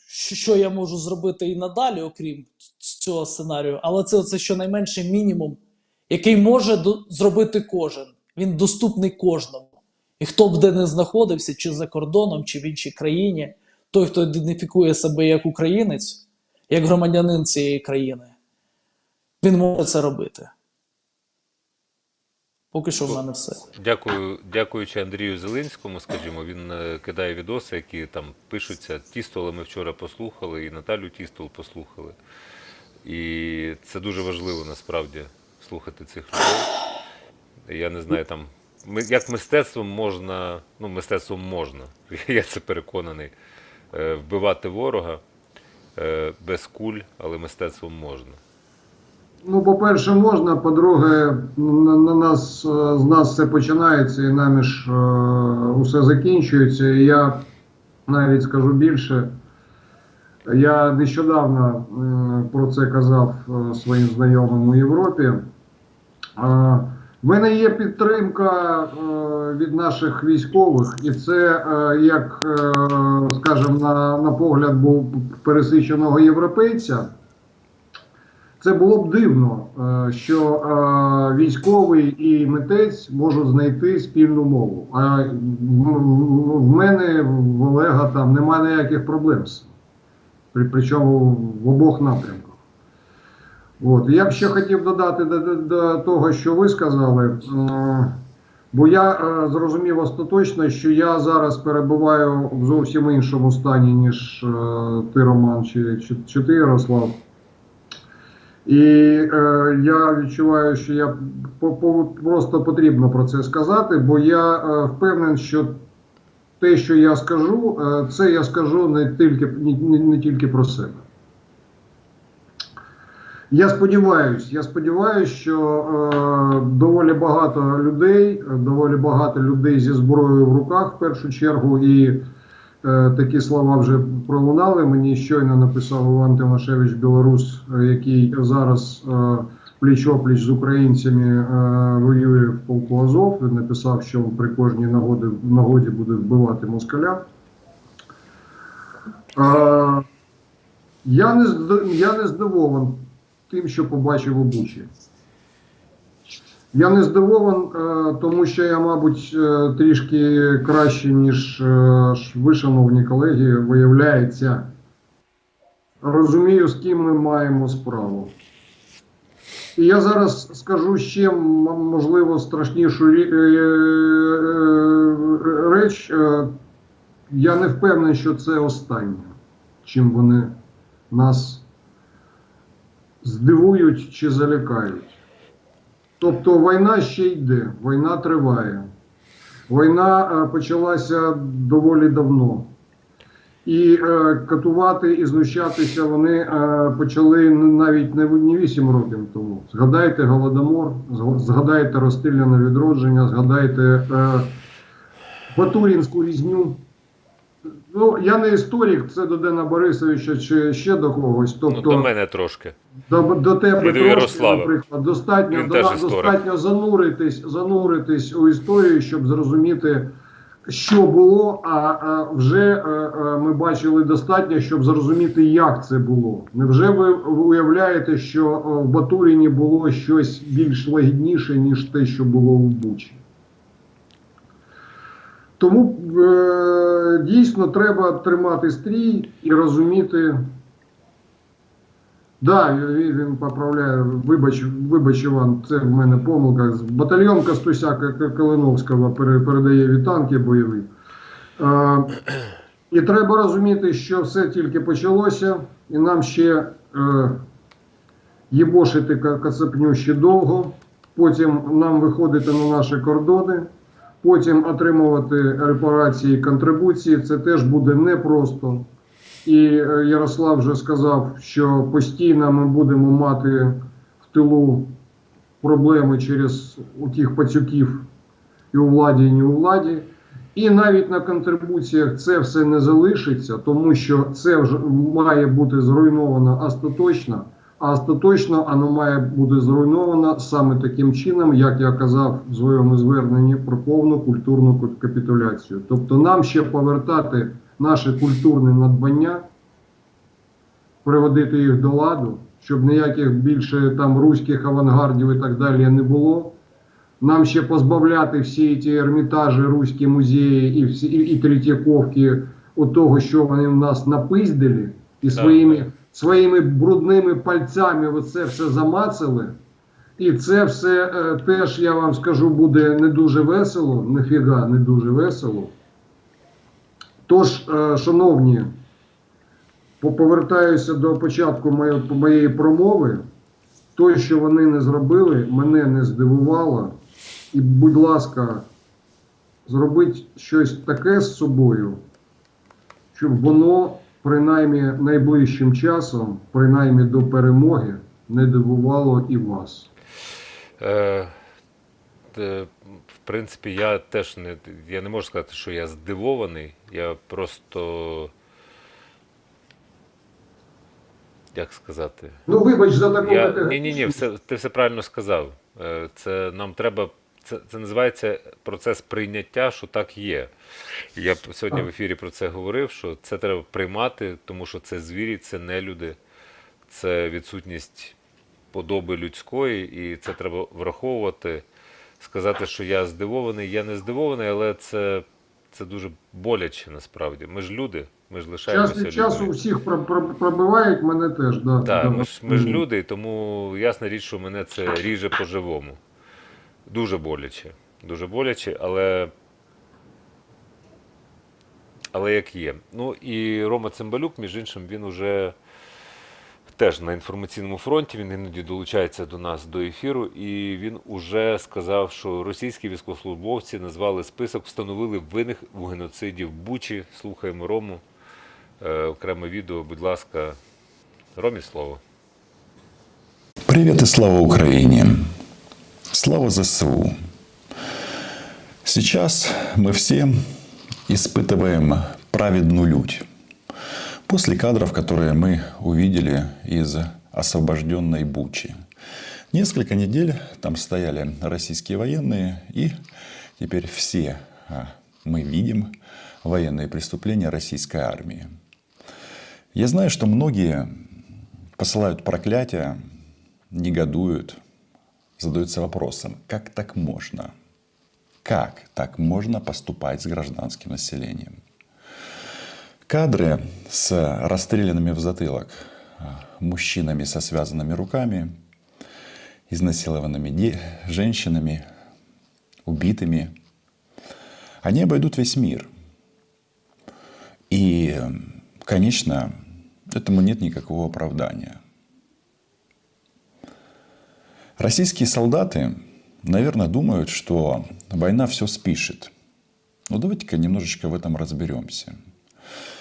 що я можу зробити і надалі, окрім цього сценарію, але це щонайменше мінімум, який може зробити кожен. Він доступний кожному. І хто б де не знаходився, чи за кордоном, чи в іншій країні, той, хто ідентифікує себе як українець, як громадянин цієї країни, він може це робити. Поки що в мене все. Дякуючи Андрію Зеленському, скажімо, він кидає відоси, які там пишуться. Тістола ми вчора послухали, і Наталю Тістол послухали. І це дуже важливо, насправді, слухати цих людей. Я не знаю, там, як мистецтвом можна, я це переконаний, вбивати ворога. без куль, але мистецтвом можна? Ну, по-перше, можна, по-друге, з нас все починається і нами ж усе закінчується. І я навіть скажу більше, я нещодавно про це казав своїм знайомим у Європі. В мене є підтримка від наших військових, і це, як, скажімо, на погляд був пересиченого європейця, це було б дивно, що військовий і митець можуть знайти спільну мову. А в мене, в Олега, там немає ніяких проблем з цим. Причому в обох напрямках. От. Я б ще хотів додати до того, що ви сказали, бо я зрозумів остаточно, що я зараз перебуваю в зовсім іншому стані, ніж ти, Роман, чи ти, Ярослав. І я відчуваю, що я просто потрібно про це сказати, бо я впевнений, що те, що я скажу, це я скажу не тільки про себе. Я сподіваюся, що доволі багато людей зі зброєю в руках в першу чергу, і такі слова вже пролунали. Мені щойно написав Іван Тимошевич, білорус, який зараз пліч-опліч з українцями воює в полку Азов. Він написав, що при кожній нагоді буде вбивати москаля. Я не здивований тим, що побачив у Бучі. Я не здивований, тому що я, мабуть, трішки краще, ніж ви, шановні колеги, виявляється, розумію, з ким ми маємо справу. І я зараз скажу ще, можливо, страшнішу реч. Я не впевнений, що це останнє, чим вони нас здивують чи залякають. Тобто війна ще йде, війна триває. Війна почалася доволі давно. І катувати і знущатися вони почали навіть не 8 років тому. Згадайте Голодомор, згадайте розстріляне відродження, згадайте Батуринську різню. Ну, я не історик, це до Дена Борисовича чи ще до когось. Тобто, до мене трошки. До тебе трошки, наприклад. Достатньо зануритись у історію, щоб зрозуміти, що було, а вже ми бачили достатньо, щоб зрозуміти, як це було. Невже ви уявляєте, що в Батуріні було щось більш лагідніше, ніж те, що було в Бучі? Тому дійсно треба тримати стрій і розуміти. Да, він поправляє, вибач Іван, це в мене помилка. Батальйон Костуся Калиновського передає вітанки бойові. І треба розуміти, що все тільки почалося, і нам ще їбошити кацапню ще довго, потім нам виходити на наші кордони, потім отримувати репарації і контрибуції, це теж буде непросто. І Ярослав вже сказав, що постійно ми будемо мати в тилу проблеми через тих пацюків і у владі, і не у владі. І навіть на контрибуціях це все не залишиться, тому що це вже має бути зруйновано остаточно, а остаточно воно має бути зруйновано саме таким чином, як я казав в своєму зверненні про повну культурну капітуляцію. Тобто нам ще повертати наше культурне надбання, приводити їх до ладу, щоб ніяких більше там руських авангардів і так далі не було. Нам ще позбавляти всі ці ермітажі, руські музеї і Третьяковки от того, що вони в нас напиздили, і своїми брудними пальцями оце все замацали. І це все теж, я вам скажу, буде не дуже весело, ніфіга не дуже весело. Тож, шановні, повертаюся до початку моєї промови. Те, що вони не зробили, мене не здивувало. І, будь ласка, зробіть щось таке з собою, щоб воно принаймні найближчим часом, принаймні до перемоги, не дивувало і вас? В принципі, я теж я не можу сказати, що я здивований. Я просто, як сказати? Ну, вибач за таку Ні, ти все правильно сказав. Це нам треба, це називається процес прийняття, що так є. Я сьогодні в ефірі про це говорив, що це треба приймати, тому що це звірі, це не люди, це відсутність подоби людської, і це треба враховувати. Сказати, що я здивований, я не здивований, але це дуже боляче насправді. Ми ж люди, ми ж лишаємося людьми. Час від часу всіх пробивають, мене теж. Да, так, ми ж люди, тому ясна річ, що мене це ріже по-живому. Дуже боляче, але як є. Ну і Рома Цимбалюк, між іншим, він уже теж на інформаційному фронті, він іноді долучається до нас до ефіру, і він уже сказав, що російські військовослужбовці назвали список, встановили винних у геноциді в Бучі. Слухаємо Рому. Окреме відео, будь ласка. Ромі слово. Привет и слава Украине! Слава ЗСУ! Сейчас мы все испытываем праведную лють. После кадров, которые мы увидели из освобожденной Бучи. Несколько недель там стояли российские военные, и теперь все мы видим военные преступления российской армии. Я знаю, что многие посылают проклятия, негодуют, задаются вопросом, как так можно? Как так можно поступать с гражданским населением? Кадры с расстрелянными в затылок мужчинами со связанными руками, изнасилованными женщинами, убитыми, они обойдут весь мир. И, конечно, этому нет никакого оправдания. Российские солдаты, наверное, думают, что война все спишет. Но давайте-ка немножечко в этом разберемся.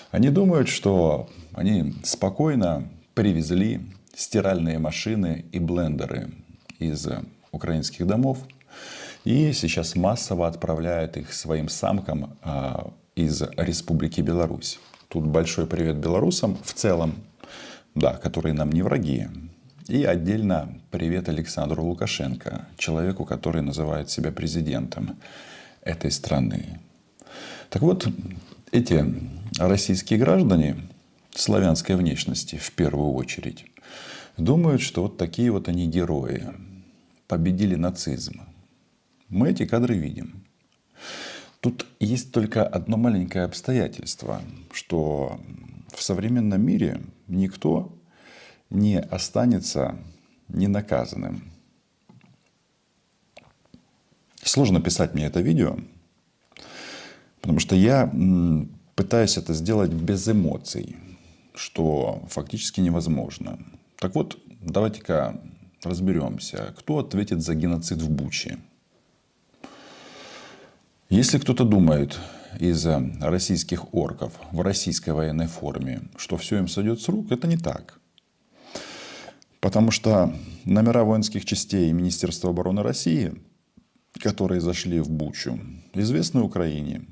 Они думают, что они спокойно привезли стиральные машины и блендеры из украинских домов и сейчас массово отправляют их своим самкам из Республики Беларусь. Тут большой привет белорусам в целом, да, которые нам не враги. И отдельно привет Александру Лукашенко, человеку, который называет себя президентом этой страны. Так вот, эти российские граждане славянской внешности, в первую очередь, думают, что вот такие вот они герои, победили нацизм. Мы эти кадры видим. Тут есть только одно маленькое обстоятельство, что в современном мире никто не останется ненаказанным. Сложно писать мне это видео, потому что я пытаюсь это сделать без эмоций, что фактически невозможно. Так вот, давайте-ка разберемся, кто ответит за геноцид в Буче. Если кто-то думает из российских орков в российской военной форме, что все им сойдет с рук, это не так. Потому что номера воинских частей Министерства обороны России, которые зашли в Бучу, известны Украине.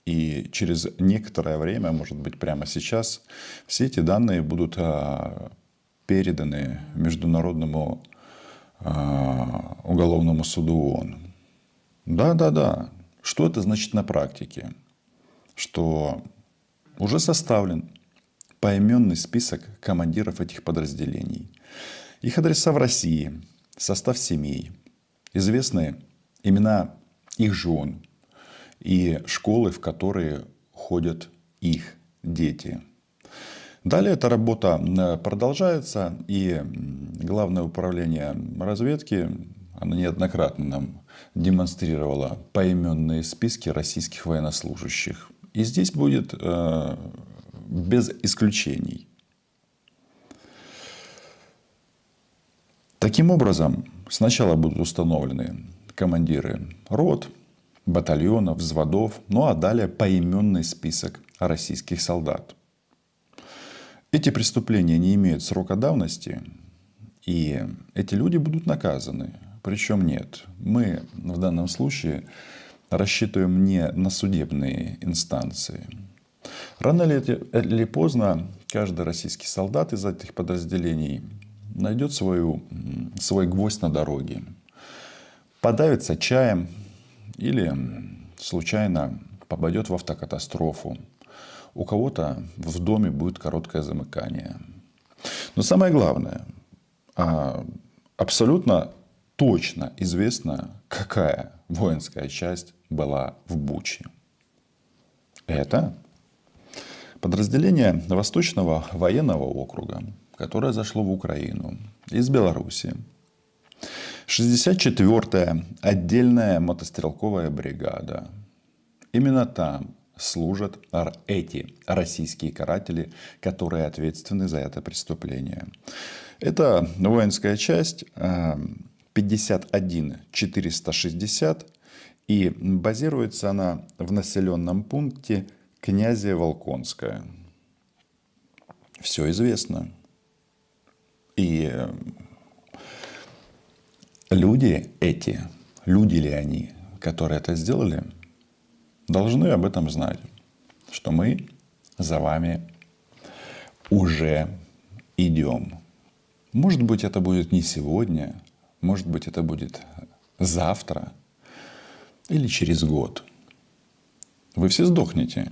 И через некоторое время, может быть прямо сейчас, все эти данные будут переданы Международному уголовному суду ООН. Да. Что это значит на практике? Что уже составлен поименный список командиров этих подразделений. Их адреса в России, состав семей, известны имена их жен и школы, в которые ходят их дети. Далее эта работа продолжается, и Главное управление разведки, оно неоднократно нам демонстрировало поименные списки российских военнослужащих. И здесь будет без исключений. Таким образом, сначала будут установлены командиры рот, батальонов, взводов, ну а далее поименный список российских солдат. Эти преступления не имеют срока давности, и эти люди будут наказаны. Причем нет, мы в данном случае рассчитываем не на судебные инстанции. Рано или поздно каждый российский солдат из этих подразделений найдет свой гвоздь на дороге, подавится чаем или случайно попадет в автокатастрофу. У кого-то в доме будет короткое замыкание. Но самое главное, абсолютно точно известно, какая воинская часть была в Буче. Это подразделение Восточного военного округа, которое зашло в Украину из Беларуси. 64-я отдельная мотострелковая бригада. Именно там служат эти российские каратели, которые ответственны за это преступление. Это воинская часть 51460, и базируется она в населенном пункте Князево-Волконское. Все известно. И люди эти, люди ли они, которые это сделали, должны об этом знать, что мы за вами уже идем. Может быть, это будет не сегодня, может быть, это будет завтра или через год. Вы все сдохнете.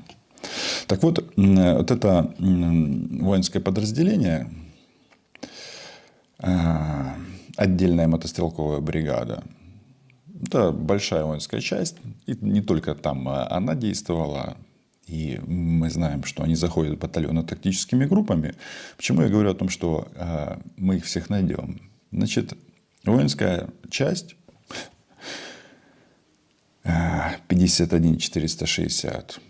Так вот, вот это воинское подразделение, отдельная мотострелковая бригада, это большая воинская часть, и не только там она действовала, и мы знаем, что они заходят в батальоны тактическими группами. Почему я говорю о том, что мы их всех найдем? Значит, воинская часть 51460,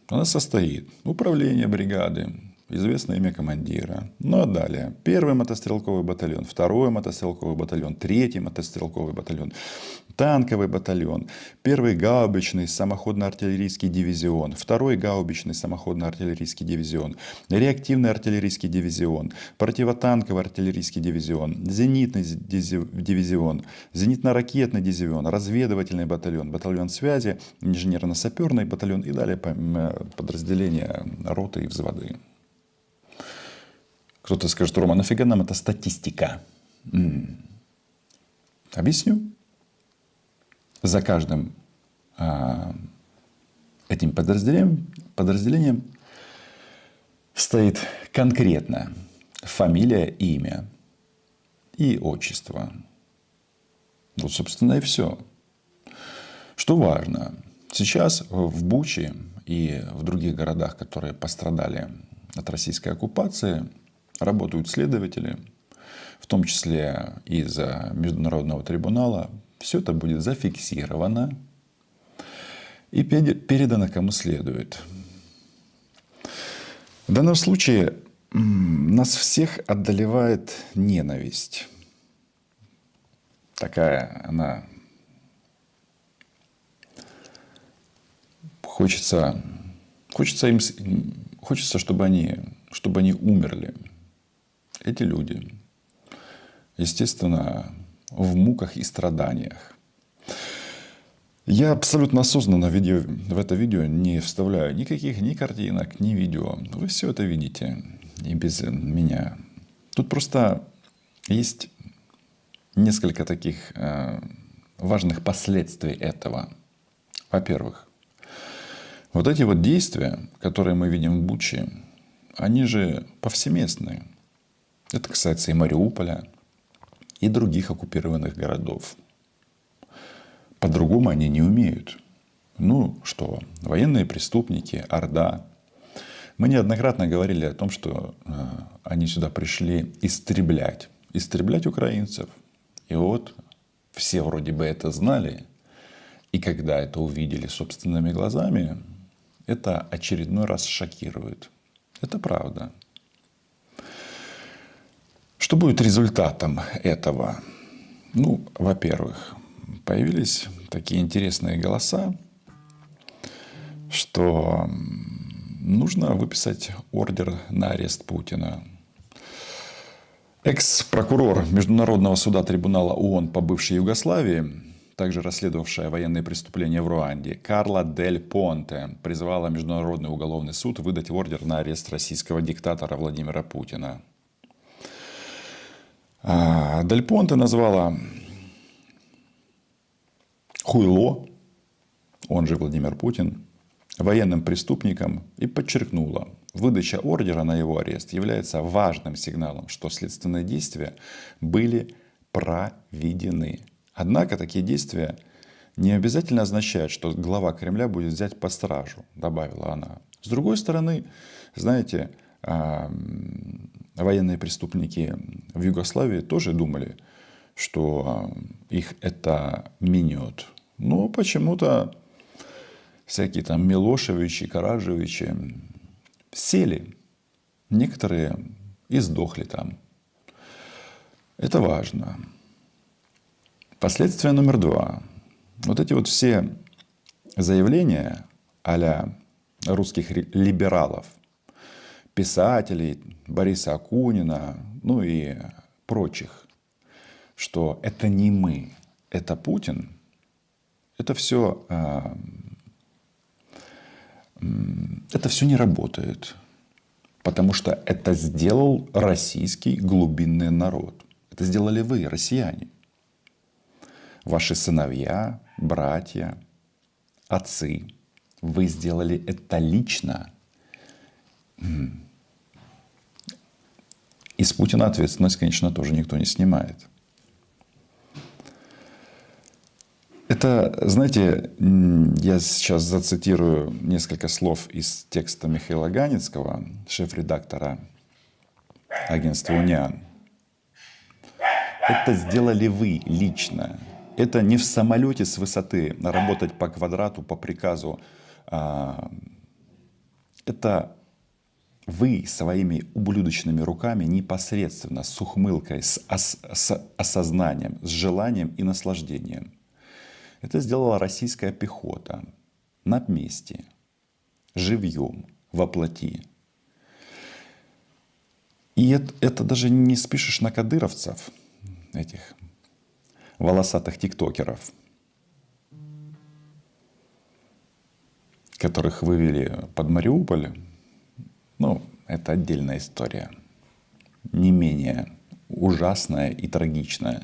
она состоит управление бригады, известное имя командира. Ну а далее 1-й мотострелковый батальон, 2-й мотострелковый батальон, 3-й мотострелковый батальон, танковый батальон, 1-й гаубичный самоходно-артиллерийский дивизион, 2-й гаубичный самоходно-артиллерийский дивизион, реактивный артиллерийский дивизион, противотанковый артиллерийский дивизион, зенитный дивизион, зенитно-ракетный дивизион, разведывательный батальон, батальон связи, инженерно-саперный батальон и далее подразделения роты и взводы. Кто-то скажет: Рома, нафига нам эта статистика? Объясню. За каждым этим подразделением стоит конкретно фамилия, имя и отчество. Вот, собственно, и все. Что важно, сейчас в Буче и в других городах, которые пострадали от российской оккупации, работают следователи, в том числе из Международного трибунала. Все это будет зафиксировано и передано кому следует. В данном случае нас всех одолевает ненависть. Такая она. Хочется, чтобы они умерли. Эти люди, естественно, в муках и страданиях. Я абсолютно осознанно в это видео не вставляю никаких ни картинок, ни видео. Вы все это видите и без меня. Тут просто есть несколько таких важных последствий этого. Во-первых, вот эти вот действия, которые мы видим в Буче, они же повсеместные. Это касается и Мариуполя, и других оккупированных городов. По-другому они не умеют. Ну что, военные преступники, Орда. Мы неоднократно говорили о том, что они сюда пришли истреблять украинцев. И вот все вроде бы это знали. И когда это увидели собственными глазами, это очередной раз шокирует. Это правда. Что будет результатом этого? Ну, во-первых, появились такие интересные голоса, что нужно выписать ордер на арест Путина. Экс-прокурор Международного суда трибунала ООН по бывшей Югославии, также расследовавшая военные преступления в Руанде, Карла Дель Понте призвала Международный уголовный суд выдать ордер на арест российского диктатора Владимира Путина. Дель Понте назвала Хуйло, он же Владимир Путин, военным преступником и подчеркнула, выдача ордера на его арест является важным сигналом, что следственные действия были проведены. Однако такие действия не обязательно означают, что глава Кремля будет взять под стражу, добавила она. С другой стороны, знаете, военные преступники в Югославии тоже думали, что их это минет. Но почему-то всякие там Милошевичи, Караджевичи сели. Некоторые и сдохли там. Это важно. Последствие номер 2. Вот эти вот все заявления а-ля русских либералов, писателей Бориса Акунина, ну и прочих, что это не мы, это Путин, это все не работает. Потому что это сделал российский глубинный народ. Это сделали вы, россияне. Ваши сыновья, братья, отцы. Вы сделали это лично. И с Путина ответственность, конечно, тоже никто не снимает. Это, знаете, я сейчас зацитирую несколько слов из текста Михаила Ганецкого, шеф-редактора агентства «Униан». Это сделали вы лично. Это не в самолете с высоты работать по квадрату, по приказу. Это вы своими ублюдочными руками непосредственно, с ухмылкой, с осознанием, с желанием и наслаждением. Это сделала российская пехота на месте, живьем, воплоти. И это даже не спишешь на кадыровцев, этих волосатых тиктокеров, которых вывели под Мариуполь. Ну, это отдельная история, не менее ужасная и трагичная.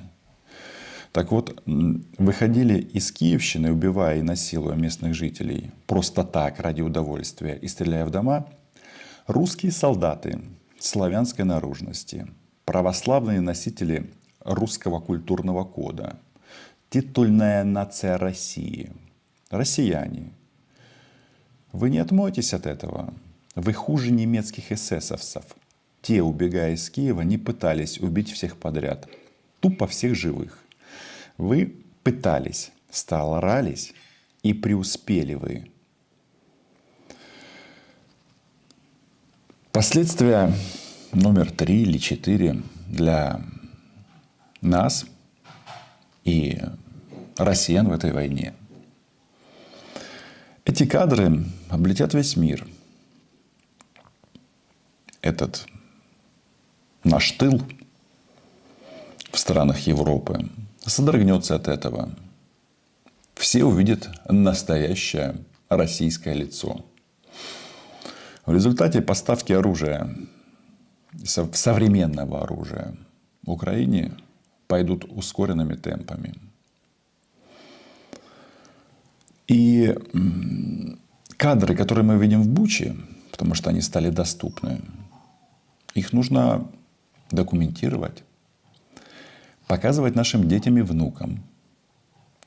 Так вот, выходили из Киевщины, убивая и насилуя местных жителей, просто так, ради удовольствия, и стреляя в дома, русские солдаты славянской наружности, православные носители русского культурного кода, титульная нация России, россияне. Вы не отмоетесь от этого. Вы хуже немецких эсэсовцев. Те, убегая из Киева, не пытались убить всех подряд. Тупо всех живых. Вы пытались, старались и преуспели вы. Последствия номер 3 или 4 для нас и россиян в этой войне. Эти кадры облетят весь мир. Этот наш тыл в странах Европы содрогнется от этого. Все увидят настоящее российское лицо. В результате поставки оружия, современного оружия, в Украине пойдут ускоренными темпами. И кадры, которые мы видим в Буче, потому что они стали доступны, их нужно документировать, показывать нашим детям и внукам,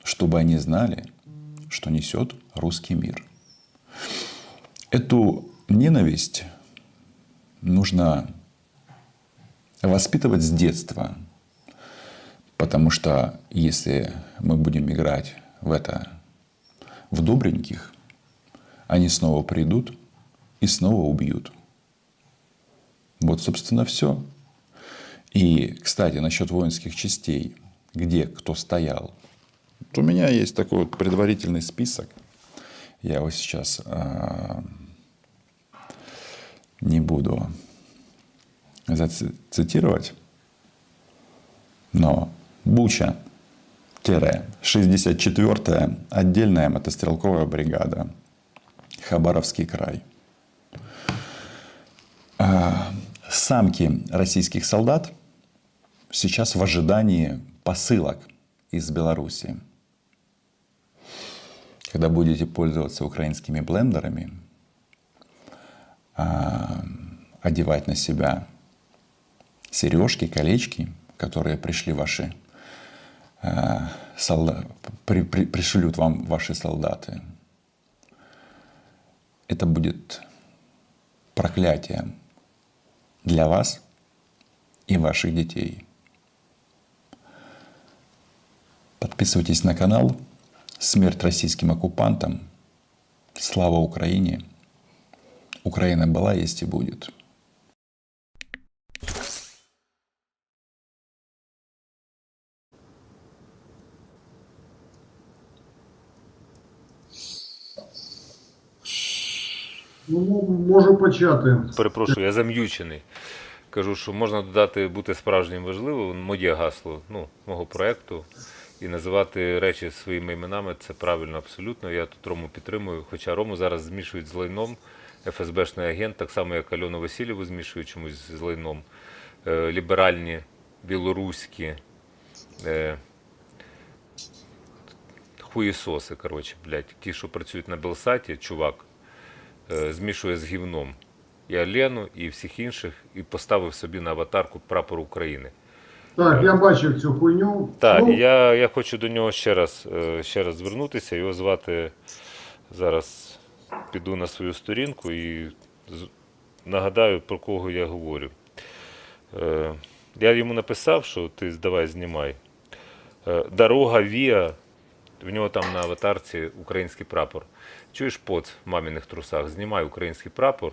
чтобы они знали, что несет русский мир. Эту ненависть нужно воспитывать с детства, потому что если мы будем играть в добреньких, они снова придут и снова убьют. Вот, собственно, все. И, кстати, насчет воинских частей, где кто стоял. Вот у меня есть такой вот предварительный список. Я его сейчас не буду цитировать, но Буча, 64-я отдельная мотострелковая бригада, Хабаровский край. Самки российских солдат сейчас в ожидании посылок из Беларуси. Когда будете пользоваться украинскими блендерами, одевать на себя сережки, колечки, которые пришли ваши пришлют вам ваши солдаты, это будет проклятием для вас и ваших детей. Подписывайтесь на канал. Смерть российским оккупантам. Слава Украине. Украина была, есть и будет. Ну, можу почати. Перепрошую, я зам'ючений. Кажу, що можна додати бути справжнім важливо, моє гасло, мого проєкту, і називати речі своїми іменами, це правильно абсолютно. Я тут Рому підтримую, хоча Рому зараз змішують з лайном, ФСБшний агент, так само як Альону Васильєву змішують чомусь з лайном. Ліберальні, білоруські, хуєсоси, коротше, блядь. Ті, що працюють на Белсаті, чувак, змішує з гівном і Олену, і всіх інших, і поставив собі на аватарку прапор України. Так, я бачив цю хуйню. Так, я хочу до нього ще раз звернутися. Його звати, зараз піду на свою сторінку і нагадаю, про кого я говорю. Я йому написав, що ти давай знімай. Дорога Віа, в нього там на аватарці український прапор. Чуєш поц в маміних трусах, знімай український прапор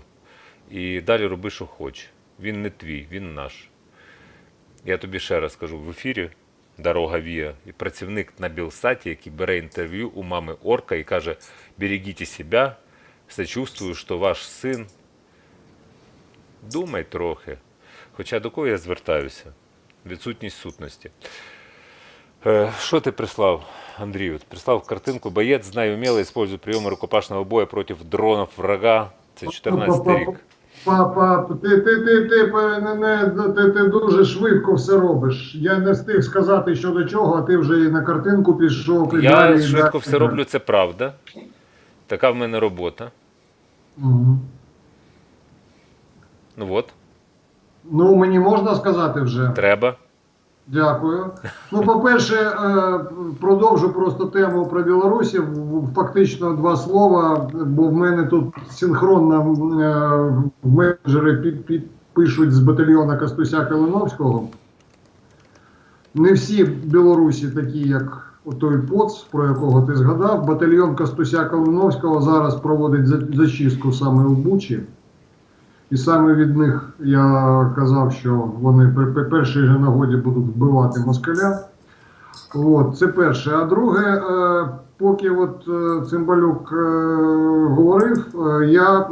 і далі роби, що хочеш. Він не твій, він наш. Я тобі ще раз кажу, в ефірі Дорога Віа і працівник на Білсаті, який бере інтерв'ю у мами Орка і каже: «Берегіть себе, сочувствую, що ваш син». Думай трохи. Хоча до кого я звертаюся? Відсутність сутності. Що ти прислав, Андрію? Прислав картинку. Боєць знає умело, использує прийоми рукопашного бою проти дронів врага. Це 14-й рік. Ти дуже швидко все робиш. Я не встиг сказати, що до чого, а ти вже і на картинку пішов. Я швидко все роблю, це правда. Така в мене робота. Угу. Ну от. Ну, мені можна сказати вже? Треба. Дякую. Ну, по-перше, продовжу просто тему про білорусів. Фактично 2 слова, бо в мене тут синхронно менеджери пишуть з батальйону Костуся Калиновського. Не всі білорусі такі, як той поц, про якого ти згадав. Батальйон Костуся Калиновського зараз проводить зачистку саме у Бучі. І саме від них я казав, що вони при першій же нагоді будуть вбивати москаля. От, це перше. А друге, поки от Цимбалюк говорив, я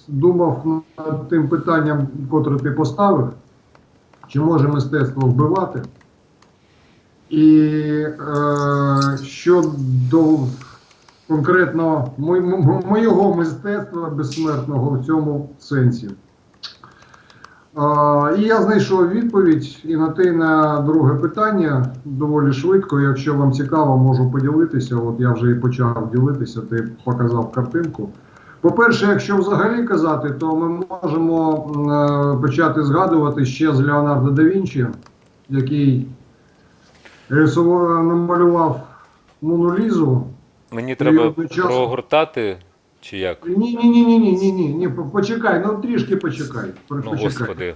думав над тим питанням, котре ти поставив, чи може мистецтво вбивати. І щодо конкретно моєго мистецтва безсмертного в цьому сенсі. І я знайшов відповідь і на те, і на друге питання доволі швидко. Якщо вам цікаво, можу поділитися. От я вже і почав ділитися, ти показав картинку. По-перше, якщо взагалі казати, то ми можемо почати згадувати ще з Леонардо да Вінчі, який намалював Мону Лізу. Мені треба прогортати, чи як? Ні, почекай, ну трішки почекай. Ну, Господи.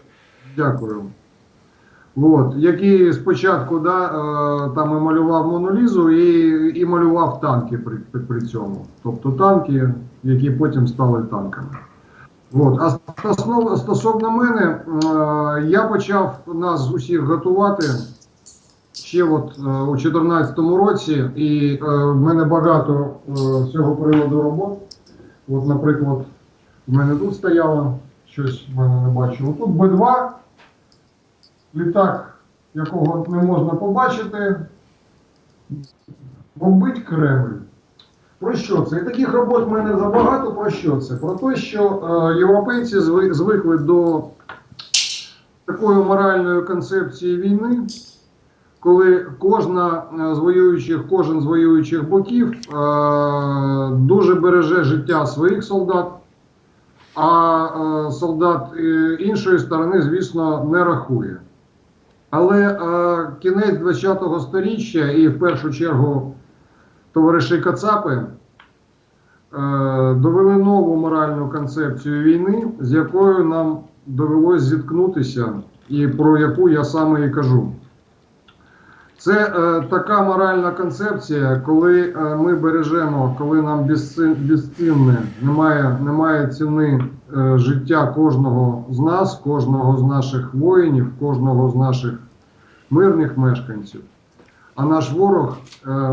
Дякую. От, який спочатку там і малював Мону Лізу і малював танки при цьому. Тобто танки, які потім стали танками. От. А стосовно мене, я почав нас усіх готувати ще от у 2014 році, і в мене багато з цього приводу робот. От, наприклад, в мене тут стояла щось в мене не бачу. Тут Б-2, літак, якого не можна побачити, бомбить Кремль. Про що це? І таких робот в мене забагато. Про що це? Про те, що європейці звикли до такої моральної концепції війни, коли кожен з воюючих боків дуже береже життя своїх солдат, а солдат іншої сторони, звісно, не рахує. Але кінець ХХ століття і в першу чергу товариші Кацапи довели нову моральну концепцію війни, з якою нам довелось зіткнутися і про яку я саме і кажу. Це така моральна концепція, коли ми бережемо, коли нам безцінне, немає ціни життя кожного з нас, кожного з наших воїнів, кожного з наших мирних мешканців. А наш ворог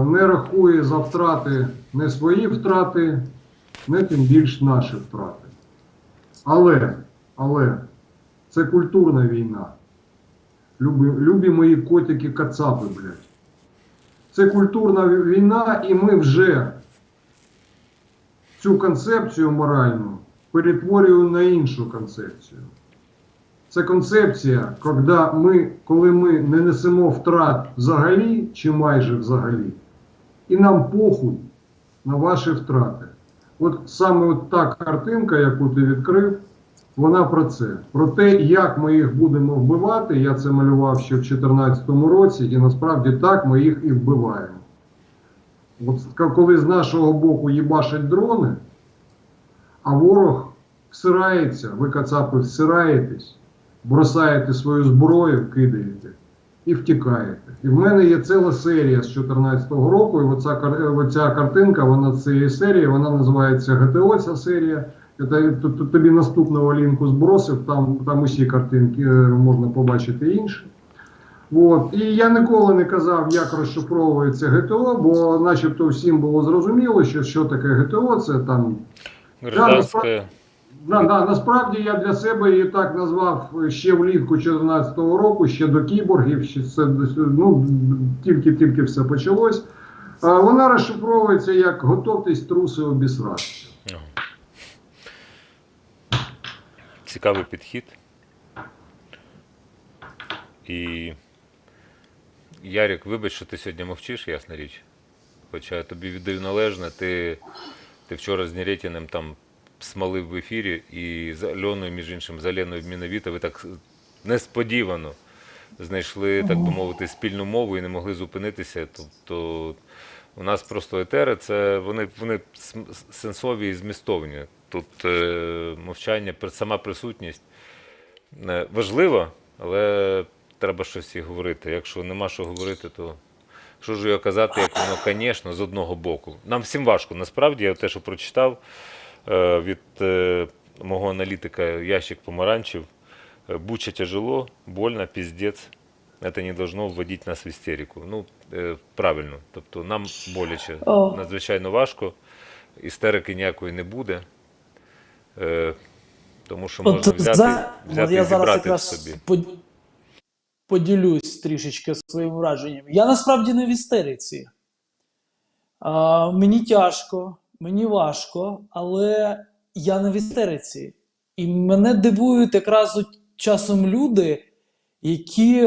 не рахує за втрати не свої втрати, не тим більш наші втрати. Але це культурна війна. Любі мої котики кацапи, блядь. Це культурна війна, і ми вже цю концепцію моральну перетворюємо на іншу концепцію. Це концепція, коли ми не несемо втрат взагалі, чи майже взагалі, і нам похуй на ваші втрати. От саме та картинка, яку ти відкрив, вона про це. Про те, як ми їх будемо вбивати, я це малював ще в 2014 році, і насправді так ми їх і вбиваємо. От коли з нашого боку їбашать дрони, а ворог всирається, ви кацапи всираєтесь, бросаєте свою зброю, кидаєте і втікаєте. І в мене є ціла серія з 2014 року, і оця картинка, вона з цієї серії, вона називається ГТО, ця серія. Я тобі наступного лінку збросив, там усі картинки можна побачити інші. От. І я ніколи не казав, як розшифровується ГТО, бо начебто всім було зрозуміло, що таке ГТО, це там... Гражданське. Насправді я для себе її так назвав ще влітку 2014 року, ще до кіборгів, тільки все почалось. Вона розшифровується як «готовтесь, труси, обісратися». Цікавий підхід. І Ярик, вибач, що ти сьогодні мовчиш, ясна річ. Хоча я тобі віддаю належне, ти вчора з Нєретіним там смалив в ефірі, і з Альоною, між іншим, з Аленою Міновіта, ви так несподівано знайшли, так би мовити, спільну мову і не могли зупинитися. Тобто у нас просто етери, це вони сенсові і змістовні. Тут мовчання, сама присутність важлива, але треба щось і говорити. Якщо нема що говорити, то що ж його казати, як воно, звісно, з одного боку. Нам всім важко. Насправді, я те, що прочитав від мого аналітика Ящик Помаранчев, Буча тяжело, больно, пиздец. Это не должно вводить нас в істерику. Ну, правильно. Тобто нам боляче, надзвичайно важко. Істерики ніякої не буде. Тому що можна взяти я і зараз зібрати в якраз собі. поділюсь трішечки своїм враженням. Я насправді не в істериці. Мені тяжко, мені важко, але я не в істериці. І мене дивують якраз часом люди, які,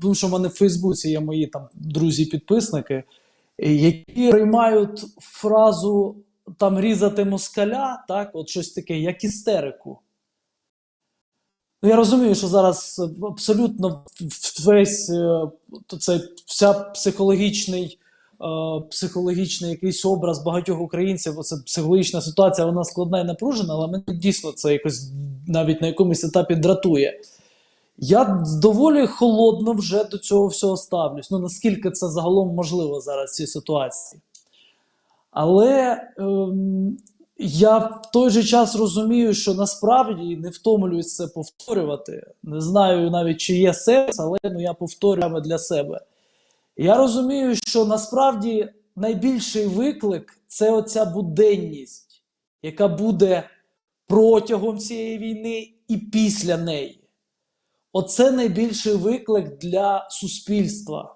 тому що в мене в Фейсбуці є мої там друзі-підписники, які приймають фразу там різати москаля, так, от щось таке, як істерику. Ну, я розумію, що зараз абсолютно весь вся психологічний якийсь образ багатьох українців, оце психологічна ситуація, вона складна і напружена, але мене дійсно це якось навіть на якомусь етапі дратує. Я доволі холодно вже до цього всього ставлюсь. Ну, наскільки це загалом можливо зараз в цій ситуації. Але я в той же час розумію, що насправді не втомлююсь це повторювати. Не знаю навіть, чи є сенс, але я повторюю для себе. Я розумію, що насправді найбільший виклик – це оця буденність, яка буде протягом цієї війни і після неї. Оце найбільший виклик для суспільства,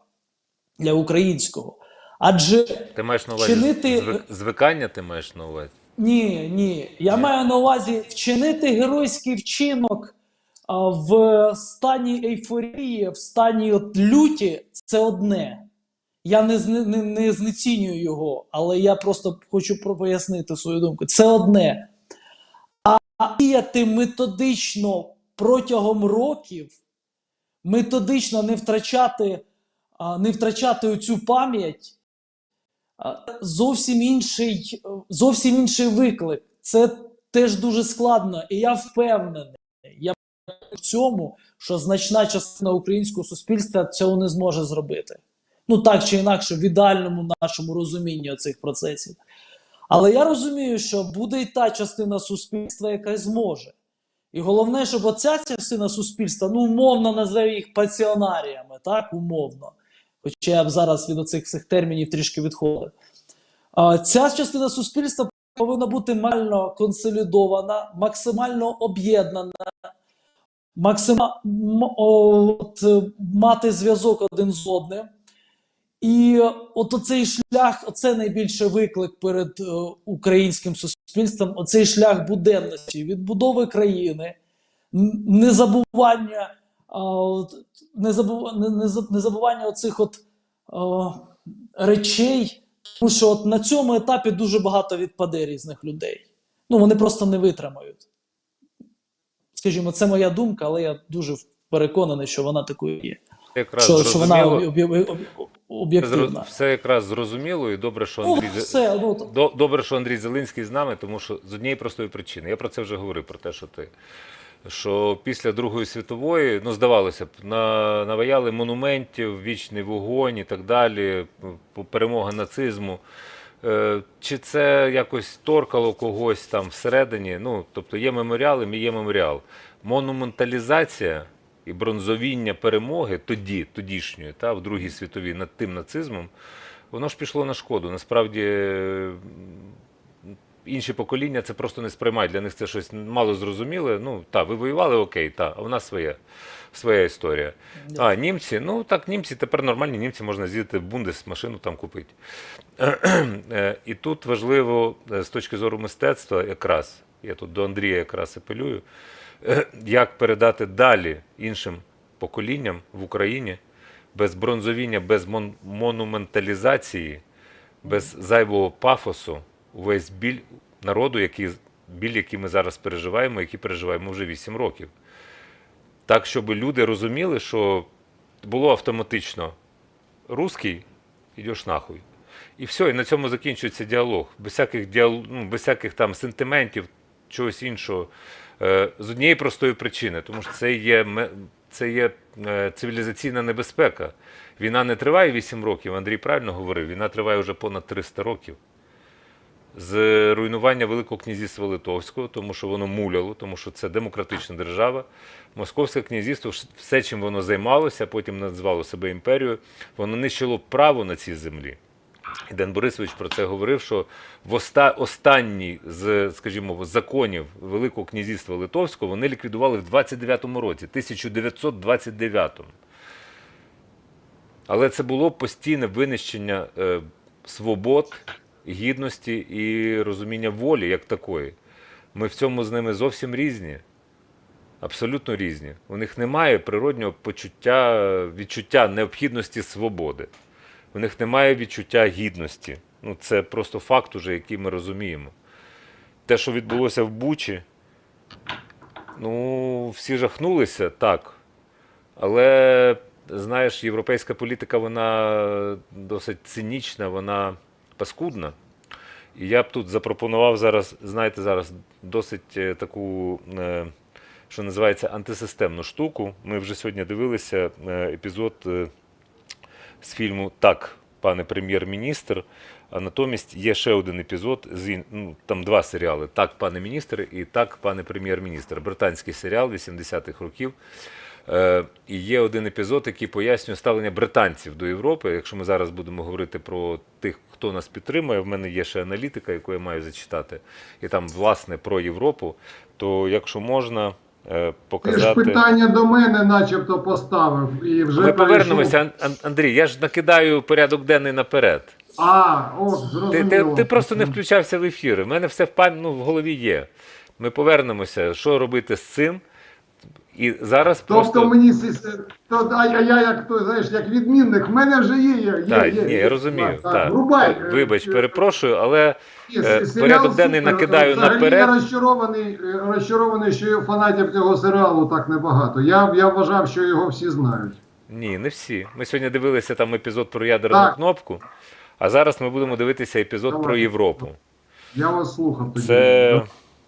для українського. Адже Ти маєш на увазі звикання, ти маєш на увазі? Ні. Я маю на увазі вчинити геройський вчинок в стані ейфорії, в стані люті – це одне. Я не знецінюю його, але я просто хочу пояснити свою думку. Це одне. А діяти методично протягом років, методично не втрачати оцю пам'ять, зовсім інший виклик. Це теж дуже складно. І я впевнений в цьому, що значна частина українського суспільства цього не зможе зробити. Ну так чи інакше, в ідеальному нашому розумінні цих процесів. Але я розумію, що буде і та частина суспільства, яка зможе. І головне, щоб оця частина суспільства, ну умовно назвемо їх пасіонаріями, так, умовно. Хоча я б зараз від оцих всіх термінів трішки відходив. Ця частина суспільства повинна бути максимально консолідована, максимально об'єднана, мати зв'язок один з одним. І от оцей шлях, оце найбільший виклик перед українським суспільством, оцей шлях буденності, відбудови країни, незабування оцих речей, тому що от на цьому етапі дуже багато відпаде різних людей. Ну, вони просто не витримають. Скажімо, це моя думка, але я дуже переконаний, що вона такою є. Що вона об'єктивна. Все якраз зрозуміло, і добре, що Андрій Зеленський з нами, тому що з однієї простої причини. Я про це вже говорив, про те, що після Другої світової, ну, здавалося б, наваяли монументів, вічний вогонь і так далі, перемога нацизму. Чи це якось торкало когось там всередині? Ну, тобто є меморіал і є меморіал. Монументалізація і бронзовіння перемоги тодішньої, в Другій світовій над тим нацизмом, воно ж пішло на шкоду. Насправді інші покоління це просто не сприймають. Для них це щось мало зрозуміле. Ну, ви воювали, окей, а в нас своя історія. А німці, ну так, німці, тепер нормальні німці, можна з'їздити в Бундес, машину там купити. І тут важливо, з точки зору мистецтва, якраз, я тут до Андрія якраз апелюю, як передати далі іншим поколінням в Україні без бронзовіння, без монументалізації, без зайвого пафосу, увесь біль народу, який ми зараз переживаємо, який переживаємо вже 8 років. Так, щоб люди розуміли, що було автоматично «русський, ідеш нахуй». І все, і на цьому закінчується діалог. Без всяких там сентиментів, чогось іншого. З однієї простої причини, тому що це є цивілізаційна небезпека. Війна не триває 8 років, Андрій правильно говорив, війна триває вже понад 300 років. З руйнування Великого князівства Литовського, тому що воно муляло, тому що це демократична держава. Московське князівство, все, чим воно займалося, потім назвало себе імперією, воно нищило право на цій землі. І Ден Борисович про це говорив, що останній з, скажімо, законів Великого князівства Литовського вони ліквідували в 29-му році, 1929-му. Але це було постійне винищення свобод, гідності і розуміння волі як такої. Ми в цьому з ними зовсім різні. Абсолютно різні. У них немає природнього відчуття необхідності свободи. У них немає відчуття гідності. Ну, це просто факт уже, який ми розуміємо. Те, що відбулося в Бучі, ну, всі жахнулися, так. Але, знаєш, європейська політика, вона досить цинічна, вона паскудна. І я б тут запропонував зараз, знаєте, зараз досить таку, що називається, антисистемну штуку. Ми вже сьогодні дивилися епізод з фільму «Так, пане прем'єр-міністр», а натомість є ще один епізод, там 2 серіали «Так, пане міністр» і «Так, пане прем'єр-міністр». Британський серіал 80-х років. І є один епізод, який пояснює ставлення британців до Європи. Якщо ми зараз будемо говорити про тих, хто нас підтримує, в мене є ще аналітика, яку я маю зачитати, і там, власне, про Європу, то якщо можна, Ти ж показати. питання до мене начебто поставив і вже Ми перейшов. повернемося, Андрій, я ж накидаю порядок денний наперед. Зрозуміло. Ти просто не включався в ефір. У мене все в голові є. Ми повернемося, що робити з цим. І зараз Тобто мені, а я як той, знаєш, як відмінник, в мене вже є. Ні, я розумію. Так. Рубай. Вибач, перепрошую, але Серіал порядок денний супер. накидаю Взагалі наперед. Я розчарований, що фанатів цього серіалу так небагато. Я вважав, що його всі знають. Ні, не всі. Ми сьогодні дивилися там епізод про ядерну кнопку, а зараз ми будемо дивитися епізод про Європу. Я вас слухав тоді. Це...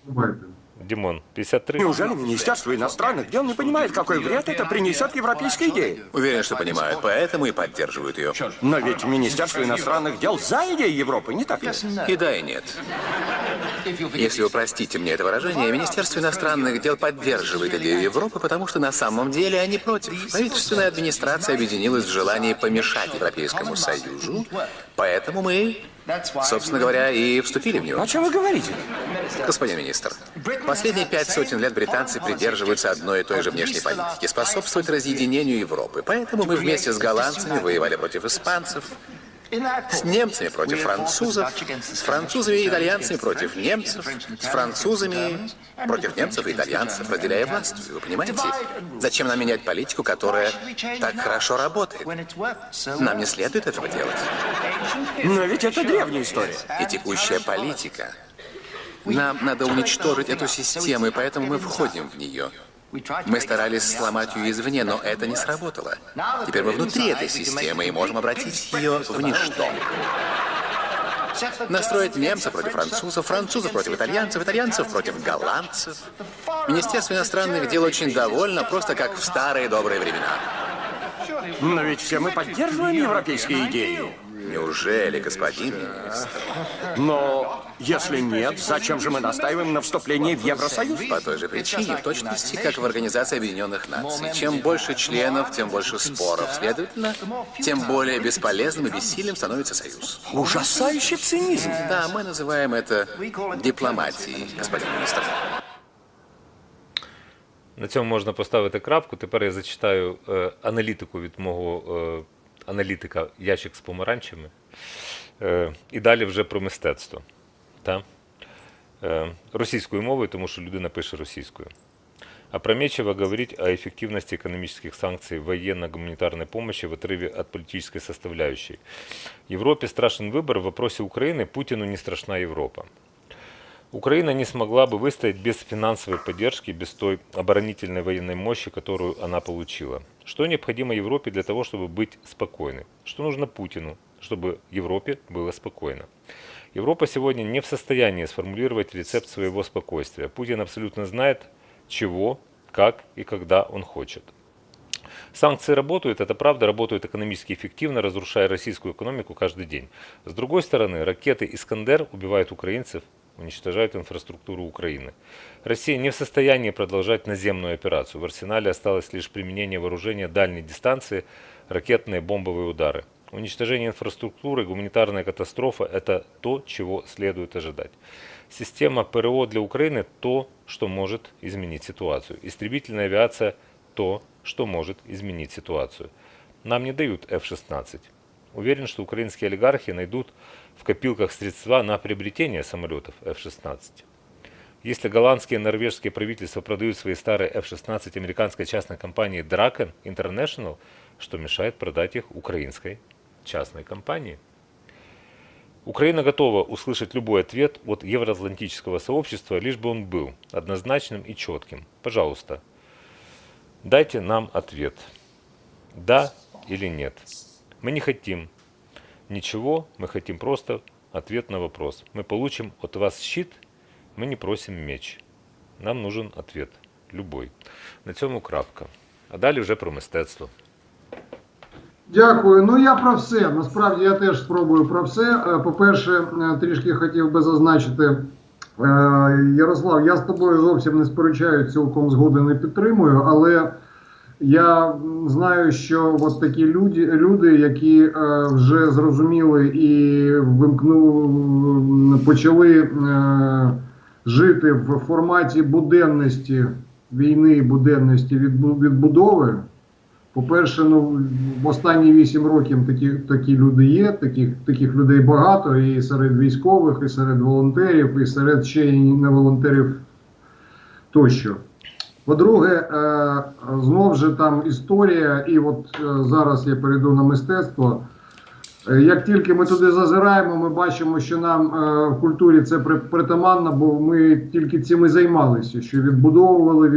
Рубайте. Димон, 53. Неужели Министерство иностранных дел не понимает, какой вред это принесет европейской идее? Уверен, что понимают, поэтому и поддерживают ее. Но ведь Министерство иностранных дел за идеей Европы, не так ли? И да, и нет. Если вы простите мне это выражение, Министерство иностранных дел поддерживает идею Европы, потому что на самом деле они против. Правительственная администрация объединилась в желании помешать Европейскому Союзу, поэтому мы, собственно говоря, и вступили в него. О чем вы говорите? Господин министр, последние 5 сотен лет британцы придерживаются одной и той же внешней политики, способствовать разъединению Европы. Поэтому мы вместе с голландцами воевали против испанцев, с немцами против французов, с французами и итальянцами против немцев, с французами против немцев и итальянцев, разделяя власть. Вы понимаете? Зачем нам менять политику, которая так хорошо работает? Нам не следует этого делать. Но ведь это древняя история. И текущая политика. Нам надо уничтожить эту систему, и поэтому мы входим в нее. Мы старались сломать ее извне, но это не сработало. Теперь мы внутри этой системы и можем обратить ее в ничто. Настроить немцев против французов, французов против итальянцев, итальянцев против голландцев. Министерство иностранных дел очень довольно, просто как в старые добрые времена. Но ведь все мы поддерживаем европейские идеи. Неужели, господин министр? Но если нет, зачем же мы настаиваем на вступлении в Евросоюз? По той же причине, в точности, как в Организации Объединенных Наций. Чем больше членов, тем больше споров. Следовательно, тем более бесполезным и бессильным становится Союз. Ужасающий цинизм. Да, мы называем это дипломатией, господин министр. На цьому можна поставити крапку. Тепер я зачитаю аналітику від мого аналітика «Ящик з помаранчами». І далі вже про мистецтво. Російською мовою, тому що людина пише російською. Опрометчиво говорить о эффективности экономических санкций, военно-гуманитарной помощи в отрыве от политической составляющей. Европе страшен выбор. В вопросе Украины Путину не страшна Европа. Украина не смогла бы выстоять без финансовой поддержки, без той оборонительной военной мощи, которую она получила. Что необходимо Европе для того, чтобы быть спокойной? Что нужно Путину, чтобы Европе было спокойно? Европа сегодня не в состоянии сформулировать рецепт своего спокойствия. Путин абсолютно знает, чего, как и когда он хочет. Санкции работают, это правда, работают экономически эффективно, разрушая российскую экономику каждый день. С другой стороны, ракеты «Искандер» убивают украинцев, уничтожают инфраструктуру Украины. Россия не в состоянии продолжать наземную операцию. В арсенале осталось лишь применение вооружения дальней дистанции, ракетные бомбовые удары. Уничтожение инфраструктуры, гуманитарная катастрофа – это то, чего следует ожидать. Система ПРО для Украины – то, что может изменить ситуацию. Истребительная авиация – то, что может изменить ситуацию. Нам не дают F-16. Уверен, что украинские олигархи найдут в копилках средства на приобретение самолетов F-16. Если голландские и норвежские правительства продают свои старые F-16 американской частной компании Draken International, что мешает продать их украинской частной компании? Украина готова услышать любой ответ от евроатлантического сообщества, лишь бы он был однозначным и четким. Пожалуйста, дайте нам ответ. Да или нет. Мы не хотим ничего, мы хотим просто ответ на вопрос. Мы получим от вас щит, мы не просим меч. Нам нужен ответ. Любой. На цьому крапка. А далі вже про мистецтво. Дякую. Ну я про все. Насправді я теж спробую про все. По-перше, трішки хотів би зазначити, Ярослав, я з тобою зовсім не сперечаю, цілком згоден не підтримую, але я знаю, що от такі люди, які вже зрозуміли і почали жити в форматі буденності війни, буденності, відбудови. По-перше, ну, в останні 8 років такі люди є, таких людей багато і серед військових, і серед волонтерів, і серед ще й не волонтерів тощо. По-друге, знов же там історія, і от зараз я перейду на мистецтво. Як тільки ми туди зазираємо, ми бачимо, що нам в культурі це притаманно, бо ми тільки цим і займалися, що відбудовували,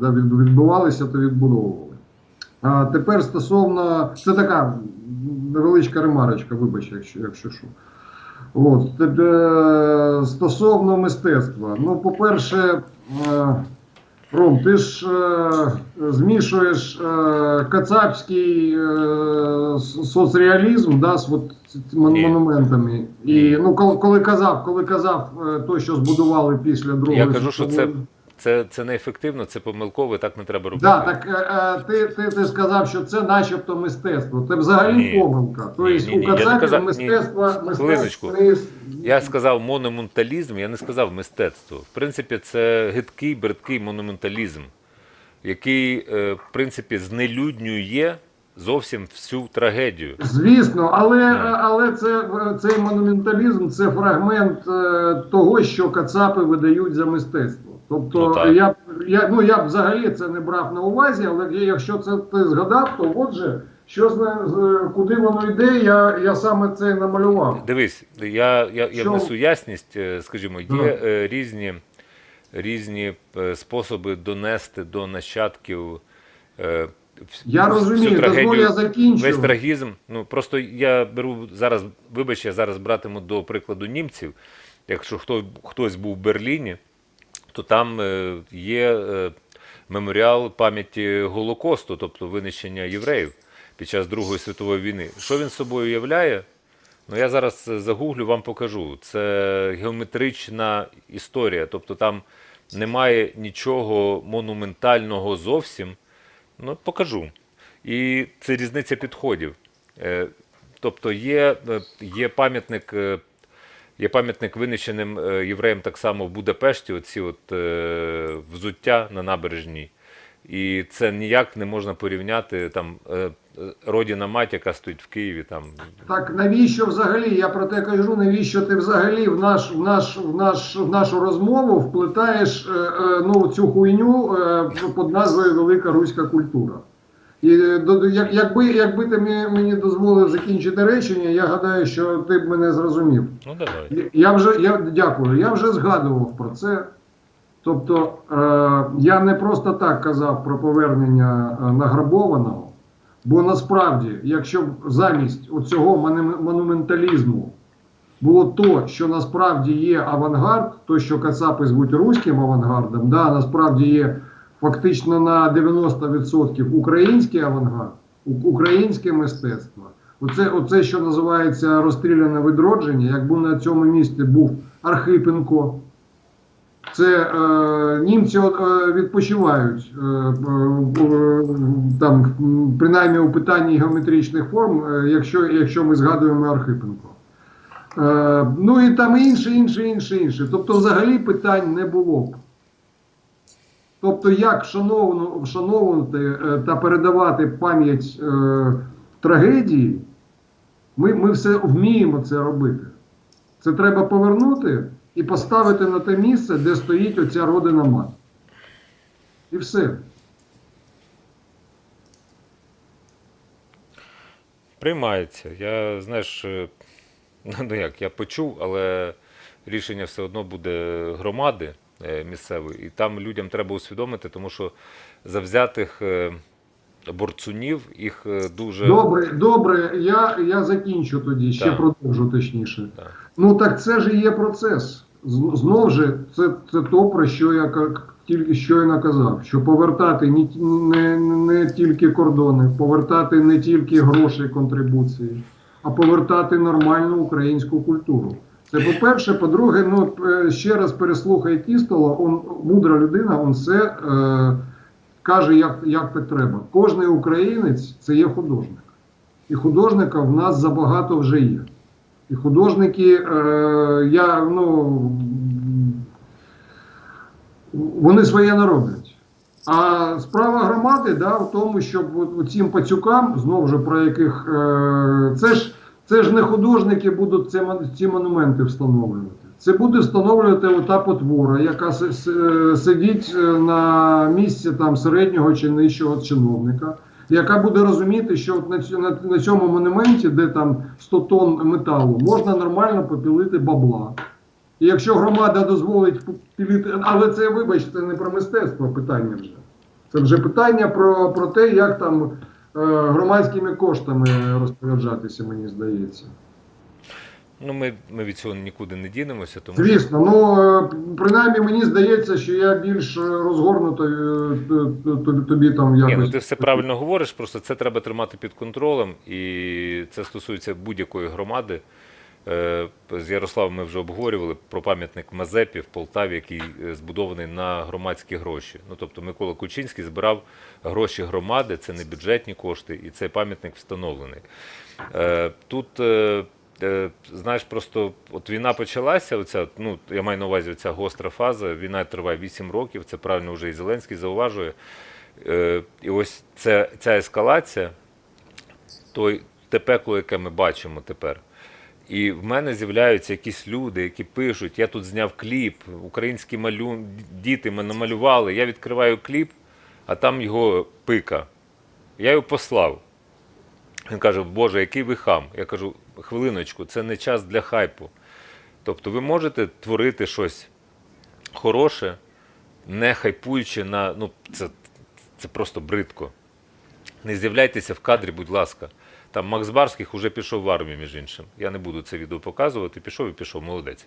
да, відбувалися, то відбудовували. А тепер стосовно, це така невеличка ремарочка, вибач, якщо що. От, стосовно мистецтва. Ну, по-перше, Ром, ти ж змішуєш кацапський соцреалізм, да, з монументами. І, ну, коли казав то, що збудували після Другої Я кажу, що це неефективно, це помилково, так не треба робити. Да, так ти сказав, що це начебто мистецтво. Це взагалі помилка. Тобто у кацапів мистецтво... Хвилиночку. Я сказав монументалізм, я не сказав мистецтво. В принципі, це гидкий, бридкий монументалізм, який, в принципі, знелюднює зовсім всю трагедію. Звісно, але цей монументалізм – це фрагмент того, що кацапи видають за мистецтво. Тобто, я б взагалі це не брав на увазі, але якщо це ти згадав, то отже, куди воно йде, я саме це намалював. Дивись, я внесу ясність, скажімо, є різні способи донести до нащадків я розумію, дозволь я закінчу. Весь трагізм. Ну, просто я беру зараз, вибач, я зараз братиму до прикладу німців. Якщо хтось був в Берліні, то там є меморіал пам'яті Голокосту, тобто винищення євреїв під час Другої світової війни. Що він собою являє? Ну, я зараз загуглю, вам покажу. Це геометрична історія, тобто там немає нічого монументального зовсім. Ну, покажу. І це різниця підходів. Тобто є пам'ятник винищеним євреям так само в Будапешті, оці от взуття на набережній. І це ніяк не можна порівняти там родина мать, яка стоїть в Києві. Там. Так навіщо взагалі, я про те кажу, навіщо ти взагалі в нашу розмову вплетаєш цю хуйню під назвою Велика Руська культура. І якби ти мені дозволив закінчити речення, я гадаю, що ти б мене зрозумів. Ну, давай. Дякую. Я вже згадував про це. Тобто, я не просто так казав про повернення награбованого, бо насправді, якщо б замість оцього монументалізму було то, що насправді є авангард, то, що кацапи звуть руським авангардом, да, насправді є фактично на 90% український авангард, українське мистецтво. Оце, що називається розстріляне відродження, якби на цьому місці був Архипенко. Це німці відпочивають, там, принаймні у питанні геометричних форм, якщо ми згадуємо Архипенко. Ну і там інше. Тобто взагалі питань не було б. Тобто як вшановувати та передавати пам'ять трагедії, ми все вміємо це робити. Це треба повернути і поставити на те місце, де стоїть оця родина мать. І все. Приймається. Я, знаєш, я почув, але рішення все одно буде громади місцевої. І там людям треба усвідомити, тому що завзятих борцунів їх дуже... Добре, я закінчу тоді, ще продовжу точніше. Так. Ну так це ж і є процес. Знов же, це то, про що я тільки щойно казав, що повертати не тільки кордони, повертати не тільки гроші контрибуції, а повертати нормальну українську культуру. Це по-перше. По-друге, ще раз переслухай Кістола, мудра людина, він все каже, як так треба. Кожний українець – це є художник. І художника в нас забагато вже є. І художники, вони своє не роблять. А справа громади, да, в тому, щоб цим пацюкам, знову ж про яких, це ж не художники будуть ці монументи встановлювати. Це буде встановлювати ота потвора, яка сидить на місці там середнього чи нижчого чиновника, яка буде розуміти, що на цьому монументі, де там 100 тонн металу, можна нормально попілити бабла. І якщо громада дозволить пілити, але це, вибачте, не про мистецтво питання вже. Це вже питання про те, як там громадськими коштами розпоряджатися, мені здається. Ну, ми від цього нікуди не дінемося. Тому... Звісно, ну, принаймні мені здається, що я більш розгорнуто тобі там якось... Ні, ну ти все правильно говориш, просто це треба тримати під контролем, і це стосується будь-якої громади. З Ярославом ми вже обговорювали про пам'ятник Мазепі в Полтаві, який збудований на громадські гроші. Ну, тобто Микола Кучинський збирав гроші громади, це не бюджетні кошти, і цей пам'ятник встановлений. Тут, знаєш, просто от війна почалася, оця, ну, я маю на увазі оця гостра фаза, війна триває 8 років, це правильно вже і Зеленський зауважує. І ось ця ескалація, те пекло, яке ми бачимо тепер. І в мене з'являються якісь люди, які пишуть, я тут зняв кліп, українські діти мене намалювали, я відкриваю кліп, а там його пика. Я його послав. Він каже, Боже, який ви хам. Я кажу, хвилиночку, це не час для хайпу. Тобто ви можете творити щось хороше, не хайпуючи на, ну, це просто бридко. Не з'являйтеся в кадрі, будь ласка. Там Макс Барських уже пішов в армію, між іншим. Я не буду це відео показувати. Пішов, молодець.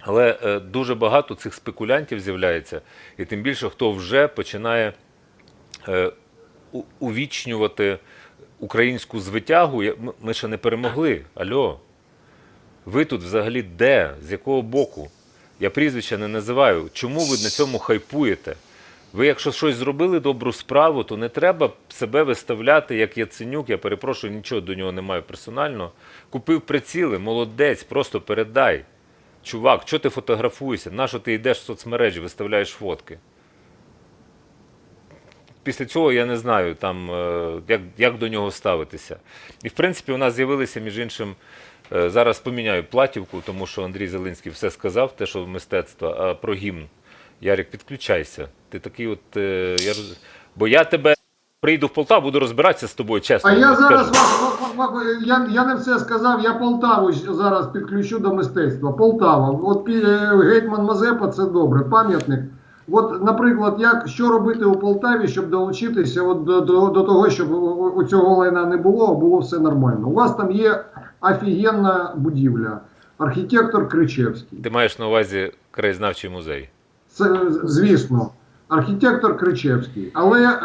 Але дуже багато цих спекулянтів з'являється. І тим більше, хто вже починає увічнювати українську звитягу. Ми ще не перемогли. Альо. Ви тут взагалі де? З якого боку? Я прізвища не називаю. Чому ви на цьому хайпуєте? Ви, якщо щось зробили добру справу, то не треба себе виставляти, як Яценюк, я перепрошую, нічого до нього не маю персонально. Купив приціли, молодець, просто передай. Чувак, чого ти фотографуєшся? Нащо ти йдеш в соцмережі, виставляєш фотки? Після цього я не знаю, там, як до нього ставитися. І, в принципі, у нас з'явилися, між іншим, зараз поміняю платівку, тому що Андрій Зеленський все сказав, те, що мистецтво, а про гімн. Ярик, підключайся. Ти такий от, бо я тебе прийду в Полтаву, буду розбиратися з тобою, чесно. А я зараз, я не все сказав, я Полтаву зараз підключу до мистецтва. Полтава, от гетьман Мазепа, це добре, пам'ятник. От, наприклад, що робити у Полтаві, щоб долучитися от до того, щоб у цього лайна не було, а було все нормально. У вас там є офігенна будівля, архітектор Кричевський. Ти маєш на увазі краєзнавчий музей? Це, звісно, архітектор Кричевський. Але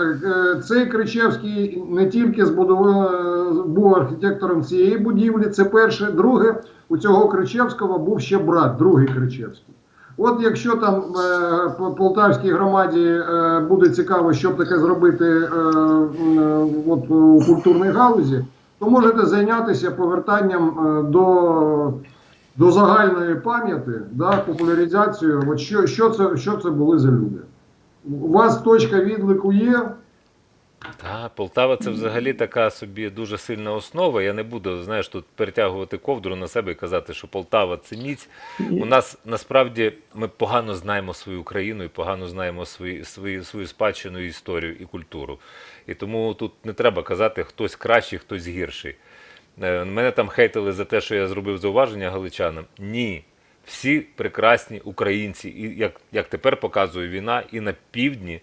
цей Кричевський не тільки був архітектором цієї будівлі, це перше. Друге, у цього Кричевського був ще брат, другий Кричевський. От якщо там Полтавській громаді буде цікаво, що б таке зробити от, у культурній галузі, то можете зайнятися повертанням до загальної пам'яті, да, популяризацією, от що це були за люди. У вас точка відлику є? Так, Полтава – це взагалі така собі дуже сильна основа. Я не буду, знаєш, тут перетягувати ковдру на себе і казати, що Полтава – це міць. У нас, насправді, ми погано знаємо свою країну і погано знаємо свою спадщину, історію і культуру. І тому тут не треба казати, хтось кращий, хтось гірший. Мене там хейтили за те, що я зробив зауваження галичанам. Ні. Всі прекрасні українці. І, як тепер показує війна, і на півдні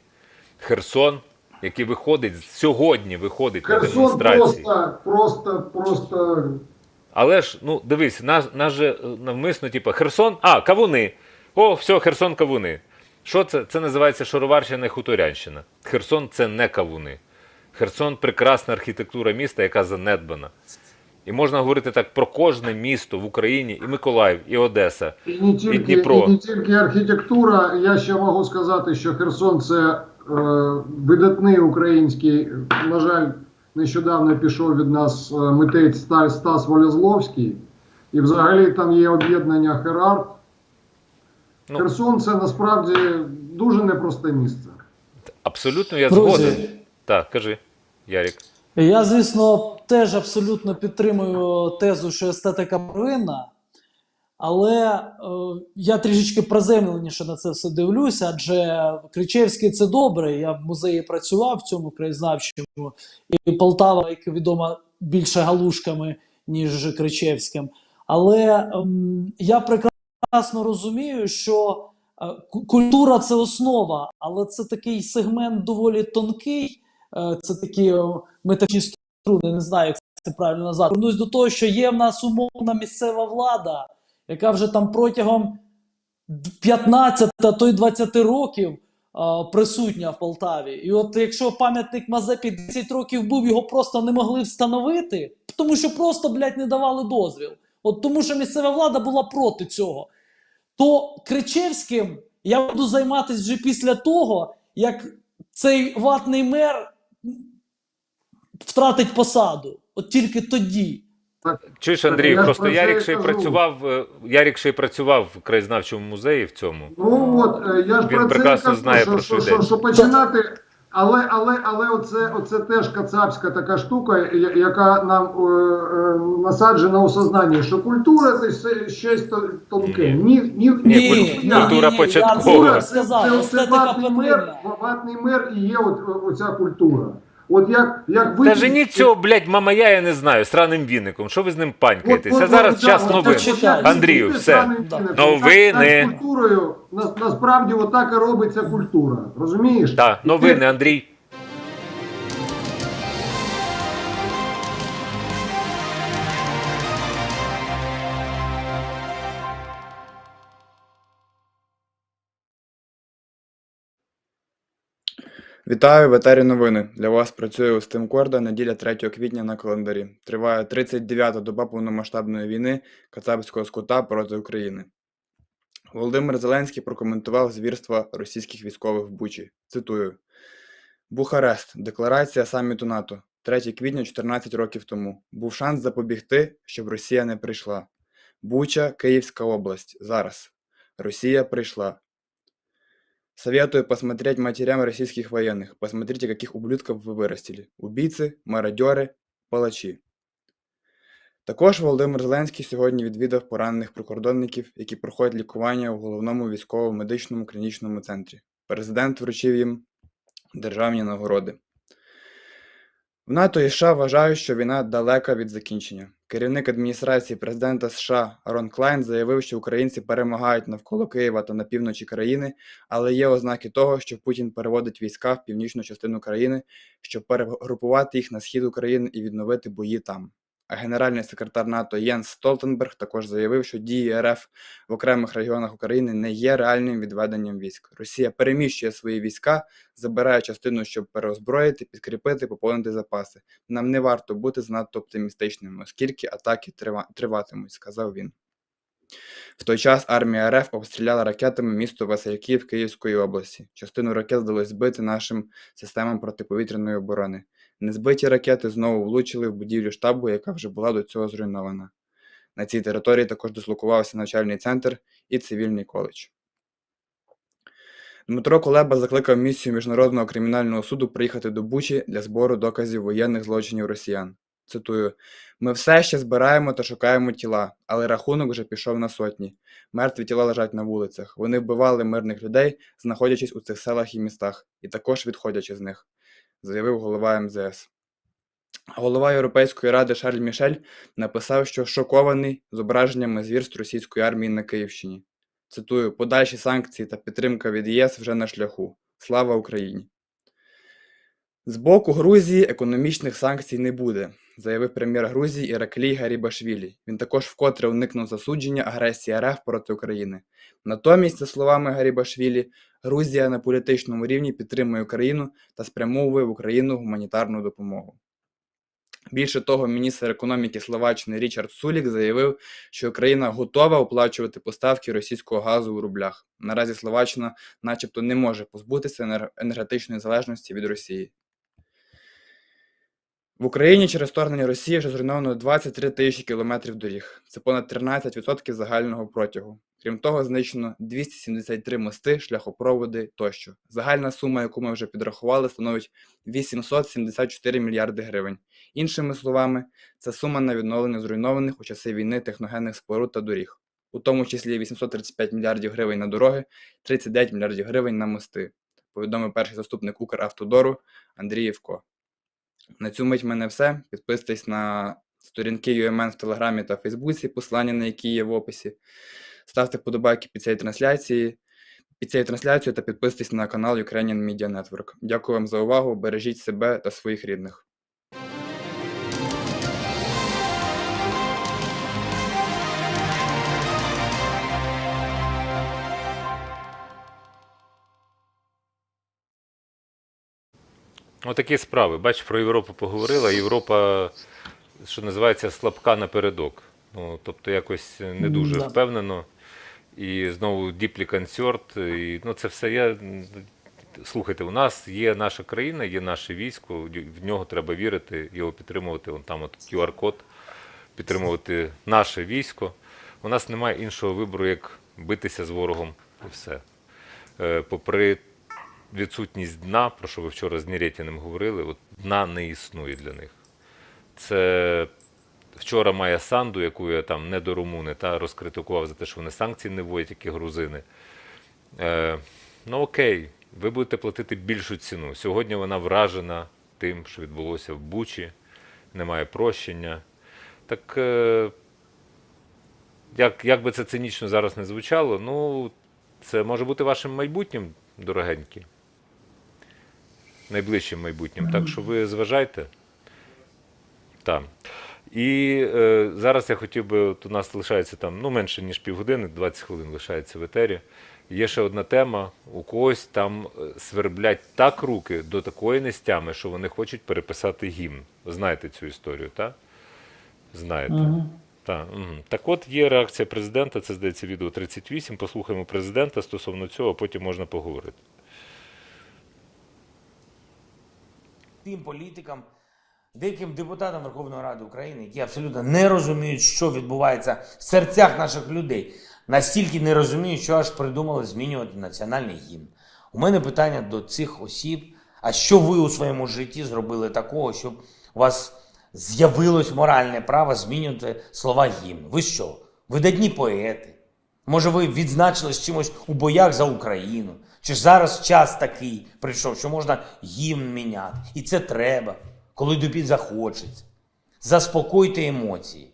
Херсон, який сьогодні виходить на демонстрації. Просто... Але ж, ну, дивись, нас же навмисно, типу, Херсон, кавуни. О, все, Херсон, кавуни. Що це? Це називається Шароварщина і Хуторянщина. Херсон – це не кавуни. Херсон – прекрасна архітектура міста, яка занедбана. І можна говорити так про кожне місто в Україні, і Миколаїв, і Одеса, і Дніпро. І не тільки архітектура. Я ще можу сказати, що Херсон – це видатний український, на жаль, нещодавно пішов від нас митець Стас Волязловський. І взагалі там є об'єднання Херарт. Херсон – це насправді дуже непросте місце. Абсолютно я Друзі. згоден. Так, кажи, Ярік. Я, звісно, теж абсолютно підтримую тезу, що естетика первинна, але я трішечки приземленіше на це все дивлюся, адже Кричевський – це добре, я в музеї працював в цьому краєзнавчому, і Полтава, як відомо, більше галушками, ніж Кричевським. Але я прекрасно розумію, що культура – це основа, але це такий сегмент доволі тонкий, це такі метафізичні струни, не знаю, як це правильно назвати. Вернусь до того, що є в нас умовна місцева влада, яка вже там протягом 15, а то й 20 років присутня в Полтаві. І от якщо пам'ятник Мазепі 10 років був, його просто не могли встановити, тому що просто, блядь, не давали дозвіл. От тому що місцева влада була проти цього. То Кричевським я буду займатися вже після того, як цей ватний мер втратить посаду. От тільки тоді. Чуєш, Андрію, я просто про це Ярік і ще й кажу. Ярік ще й працював в краєзнавчому музеї в цьому. Ну от, я ж Він про це прекрасно кажу, знає, про що йдеться. що починати, але оце теж кацапська така штука, яка нам насаджена у сознанні, що культура це щось тонке. Ні, культура початкова. Це ватний мер і є оця культура. От як ви... Та женіть цього, блядь, мамая, я не знаю, сраним віником. Що ви з ним панькаєтесь? А зараз час новин. Андрію, все. Новини. З культурою насправді отак і робиться культура. Розумієш? Так, новини, Андрій. Вітаю, в етері новини. Для вас працює Устим Корда, неділя 3 квітня на календарі. Триває 39-та доба повномасштабної війни кацапського скота проти України. Володимир Зеленський прокоментував звірства російських військових в Бучі. Цитую. Бухарест. Декларація саміту НАТО. 3 квітня 14 років тому. Був шанс запобігти, щоб Росія не прийшла. Буча, Київська область. Зараз. Росія прийшла. Советую посмотреть матерям российских военных. Посмотрите, каких ублюдков вы вырастили. Убийцы, мародьори, палачі. Також Володимир Зеленський сьогодні відвідав поранених прикордонників, які проходять лікування у головному військово-медичному клінічному центрі. Президент вручив їм державні нагороди. В НАТО і США вважають, що війна далека від закінчення. Керівник адміністрації президента США Рон Клайн заявив, що українці перемагають навколо Києва та на півночі країни, але є ознаки того, що Путін переводить війська в північну частину країни, щоб перегрупувати їх на схід України і відновити бої там. А генеральний секретар НАТО Єнс Столтенберг також заявив, що дії РФ в окремих регіонах України не є реальним відведенням військ. Росія переміщує свої війська, забирає частину, щоб переозброїти, підкріпити, поповнити запаси. Нам не варто бути занадто оптимістичними, оскільки атаки триватимуть, сказав він. В той час армія РФ обстріляла ракетами місто Васильків Київської області. Частину ракет вдалося збити нашим системам протиповітряної оборони. Незбиті ракети знову влучили в будівлю штабу, яка вже була до цього зруйнована. На цій території також дислокувався навчальний центр і цивільний коледж. Дмитро Кулеба закликав місію Міжнародного кримінального суду приїхати до Бучі для збору доказів воєнних злочинів росіян. Цитую. «Ми все ще збираємо та шукаємо тіла, але рахунок вже пішов на сотні. Мертві тіла лежать на вулицях. Вони вбивали мирних людей, знаходячись у цих селах і містах, і також відходячи з них», заявив голова МЗС. Голова Європейської ради Шарль Мішель написав, що шокований зображеннями звірств російської армії на Київщині. Цитую, «Подальші санкції та підтримка від ЄС вже на шляху. Слава Україні!» З боку Грузії економічних санкцій не буде, заявив прем'єр Грузії Іраклій Гарібашвілі. Він також вкотре уникнув засудження агресії РФ проти України. Натомість, за словами Гарібашвілі, Грузія на політичному рівні підтримує Україну та спрямовує в Україну гуманітарну допомогу. Більше того, міністр економіки Словаччини Річард Сулік заявив, що Україна готова оплачувати поставки російського газу у рублях. Наразі Словаччина начебто не може позбутися енергетичної залежності від Росії. В Україні через вторгнення Росії вже зруйновано 23 тисячі кілометрів доріг. Це понад 13% загального протягу. Крім того, знищено 273 мости, шляхопроводи тощо. Загальна сума, яку ми вже підрахували, становить 874 мільярди гривень. Іншими словами, це сума на відновлення зруйнованих у часи війни техногенних споруд та доріг. У тому числі 835 мільярдів гривень на дороги, 39 мільярдів гривень на мости, повідомив перший заступник Укравтодору Андрій Євко. На цю мить в мене все. Підписуйтесь на сторінки UMN в Телеграмі та Фейсбуці, посилання на які є в описі. Ставте вподобайки під цією трансляцією та підписуйтесь на канал Ukrainian Media Network. Дякую вам за увагу, бережіть себе та своїх рідних. Отакі справи. Бач, про Європу поговорила. Європа, що називається, слабка напередок. Ну, тобто якось не дуже впевнено. І знову deeply concerned. І, ну, це все слухайте, у нас є наша країна, є наше військо, в нього треба вірити, його підтримувати. Вон там от QR-код, підтримувати наше військо. У нас немає іншого вибору, як битися з ворогом і все. Попри відсутність дна, про що ви вчора з Нєретіним говорили, от дна не існує для них. Це вчора Майя Санду, яку я там не до румуни, та розкритикував за те, що вони санкції не вводять, як і грузини. Ну окей, ви будете платити більшу ціну. Сьогодні вона вражена тим, що відбулося в Бучі, немає прощення. Так, як би це цинічно зараз не звучало, ну, це може бути вашим майбутнім, дорогенькі. Найближчим майбутнім. Так що ви зважайте. Так. І зараз я хотів би, от у нас лишається там, ну, менше ніж півгодини, 20 хвилин лишається в етері. Є ще одна тема, у когось там сверблять так руки до такої нестями, що вони хочуть переписати гімн. Знаєте цю історію, так? Знаєте. Так, так от є реакція президента, це, здається, відео 38, послухаємо президента стосовно цього, а потім можна поговорити. Тим політикам, деяким депутатам Верховної Ради України, які абсолютно не розуміють, що відбувається в серцях наших людей, настільки не розуміють, що аж придумали змінювати національний гімн. У мене питання до цих осіб, а що ви у своєму житті зробили такого, щоб у вас з'явилось моральне право змінювати слова гімн? Ви що? Видатні поети? Може, ви відзначились чимось у боях за Україну? Чи ж зараз час такий прийшов, що можна гімн міняти? І це треба, коли тобі захочеться. Заспокойте емоції.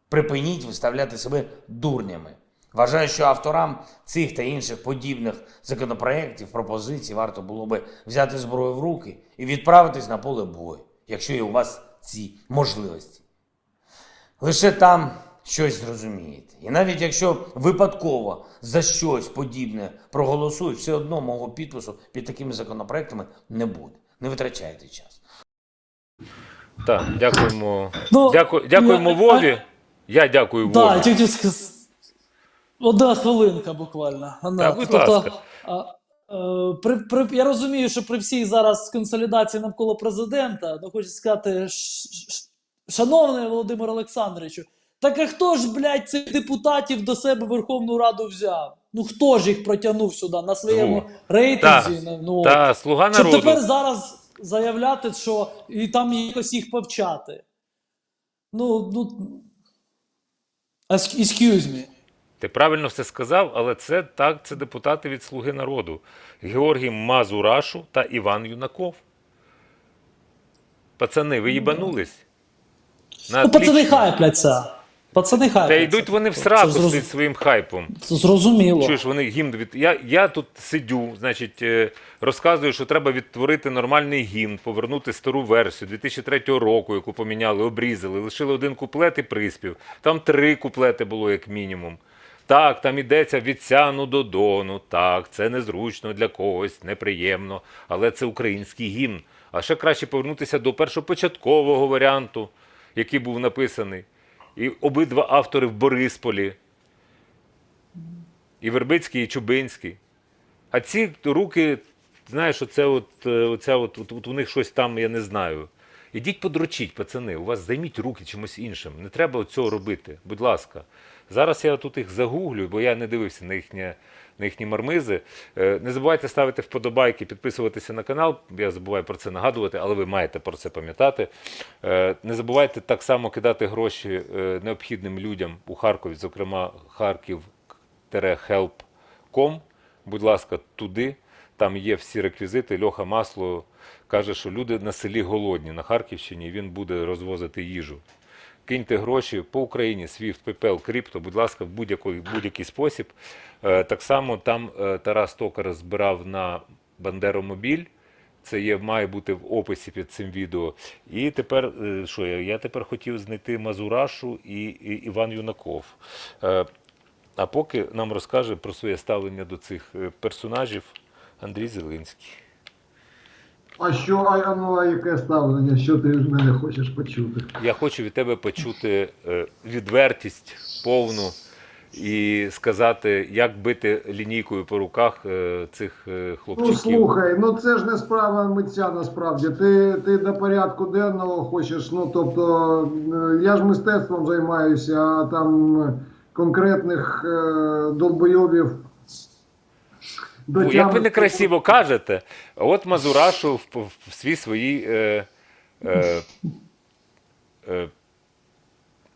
Припиніть виставляти себе дурнями. Вважаю, що авторам цих та інших подібних законопроєктів, пропозицій варто було би взяти зброю в руки і відправитись на поле бою, якщо є у вас ці можливості. Лише там щось зрозумієте. І навіть якщо випадково за щось подібне проголосують, все одно мого підпису під такими законопроектами не буде. Не витрачайте час. Так, дякуємо. Ну, Дякуємо Вові. Я дякую Вові. Так, тільки одна хвилинка буквально. Так, будь ласка. Я розумію, що при всій зараз консолідації навколо президента, ну хочу сказати, шановний Володимир Олександровичу, так а хто ж, блядь, цих депутатів до себе в Верховну Раду взяв? Ну хто ж їх протягнув сюди на своєму рейтинзі? Слуга щоб народу. тепер зараз заявляти, що і там якось їх повчати. Excuse me. Ти правильно все сказав, але це депутати від «Слуги народу». Георгій Мазурашу та Іван Юнаков. Пацани, ви їбанулись? Пацани хайпляться. Та йдуть вони в сраку зі своїм хайпом. Зрозуміло. Чуєш, вони гімн я тут сидю, значить, розказую, що треба відтворити нормальний гімн, повернути стару версію 2003 року, яку поміняли, обрізали, лишили один куплет і приспів. Там 3 куплети було як мінімум. Так, там йдеться від Сяну до Дону, так, це незручно для когось, неприємно, але це український гімн. А ще краще повернутися до першопочаткового варіанту, який був написаний. І обидва автори в Борисполі. І Вербицький, і Чубинський. А ці руки, знаєш, у них щось там, я не знаю. Ідіть подручіть, пацани, у вас займіть руки чимось іншим. Не треба цього робити, будь ласка. Зараз я тут їх загуглю, бо я не дивився на їхні мармизи. Не забувайте ставити вподобайки, підписуватися на канал. Я забуваю про це нагадувати, але ви маєте про це пам'ятати. Не забувайте так само кидати гроші необхідним людям у Харкові, зокрема Харків-help.com. Будь ласка, туди. Там є всі реквізити. Льоха Масло каже, що люди на селі голодні на Харківщині, і він буде розвозити їжу. Киньте гроші по Україні, SWIFT, PayPal, крипто, будь ласка, в будь-який спосіб. Так само там Тарас Токар збирав на Бандеромобіль. Це має бути в описі під цим відео. І тепер, що я тепер хотів знайти Мазурашу і Іван Юнаков. А поки нам розкаже про своє ставлення до цих персонажів Андрій Зеленський. А яке ставлення? Що ти від мене хочеш почути? Я хочу від тебе почути відвертість повну і сказати, як бити лінійкою по руках цих хлопчиків. Ну слухай, це ж не справа митця насправді. Ти до порядку денного хочеш, тобто я ж мистецтвом займаюся, а там конкретних долбойовів. Як ви некрасиво кажете, от Мазурашу в своїй...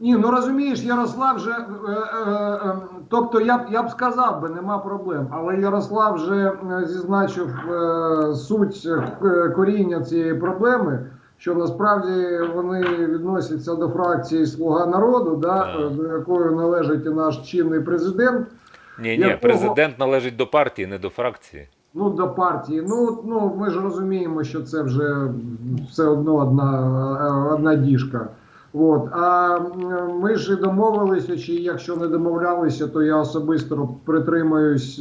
Ні, розумієш, Ярослав вже, тобто я б сказав би, нема проблем, але Ярослав вже зізначив суть коріння цієї проблеми, що насправді вони відносяться до фракції «Слуга народу», до якої належить і наш чинний президент. Ні, президент належить до партії, не до фракції. До партії. Ми ж розуміємо, що це вже все одно одна діжка. А ми ж і домовилися, чи якщо не домовлялися, то я особисто притримуюсь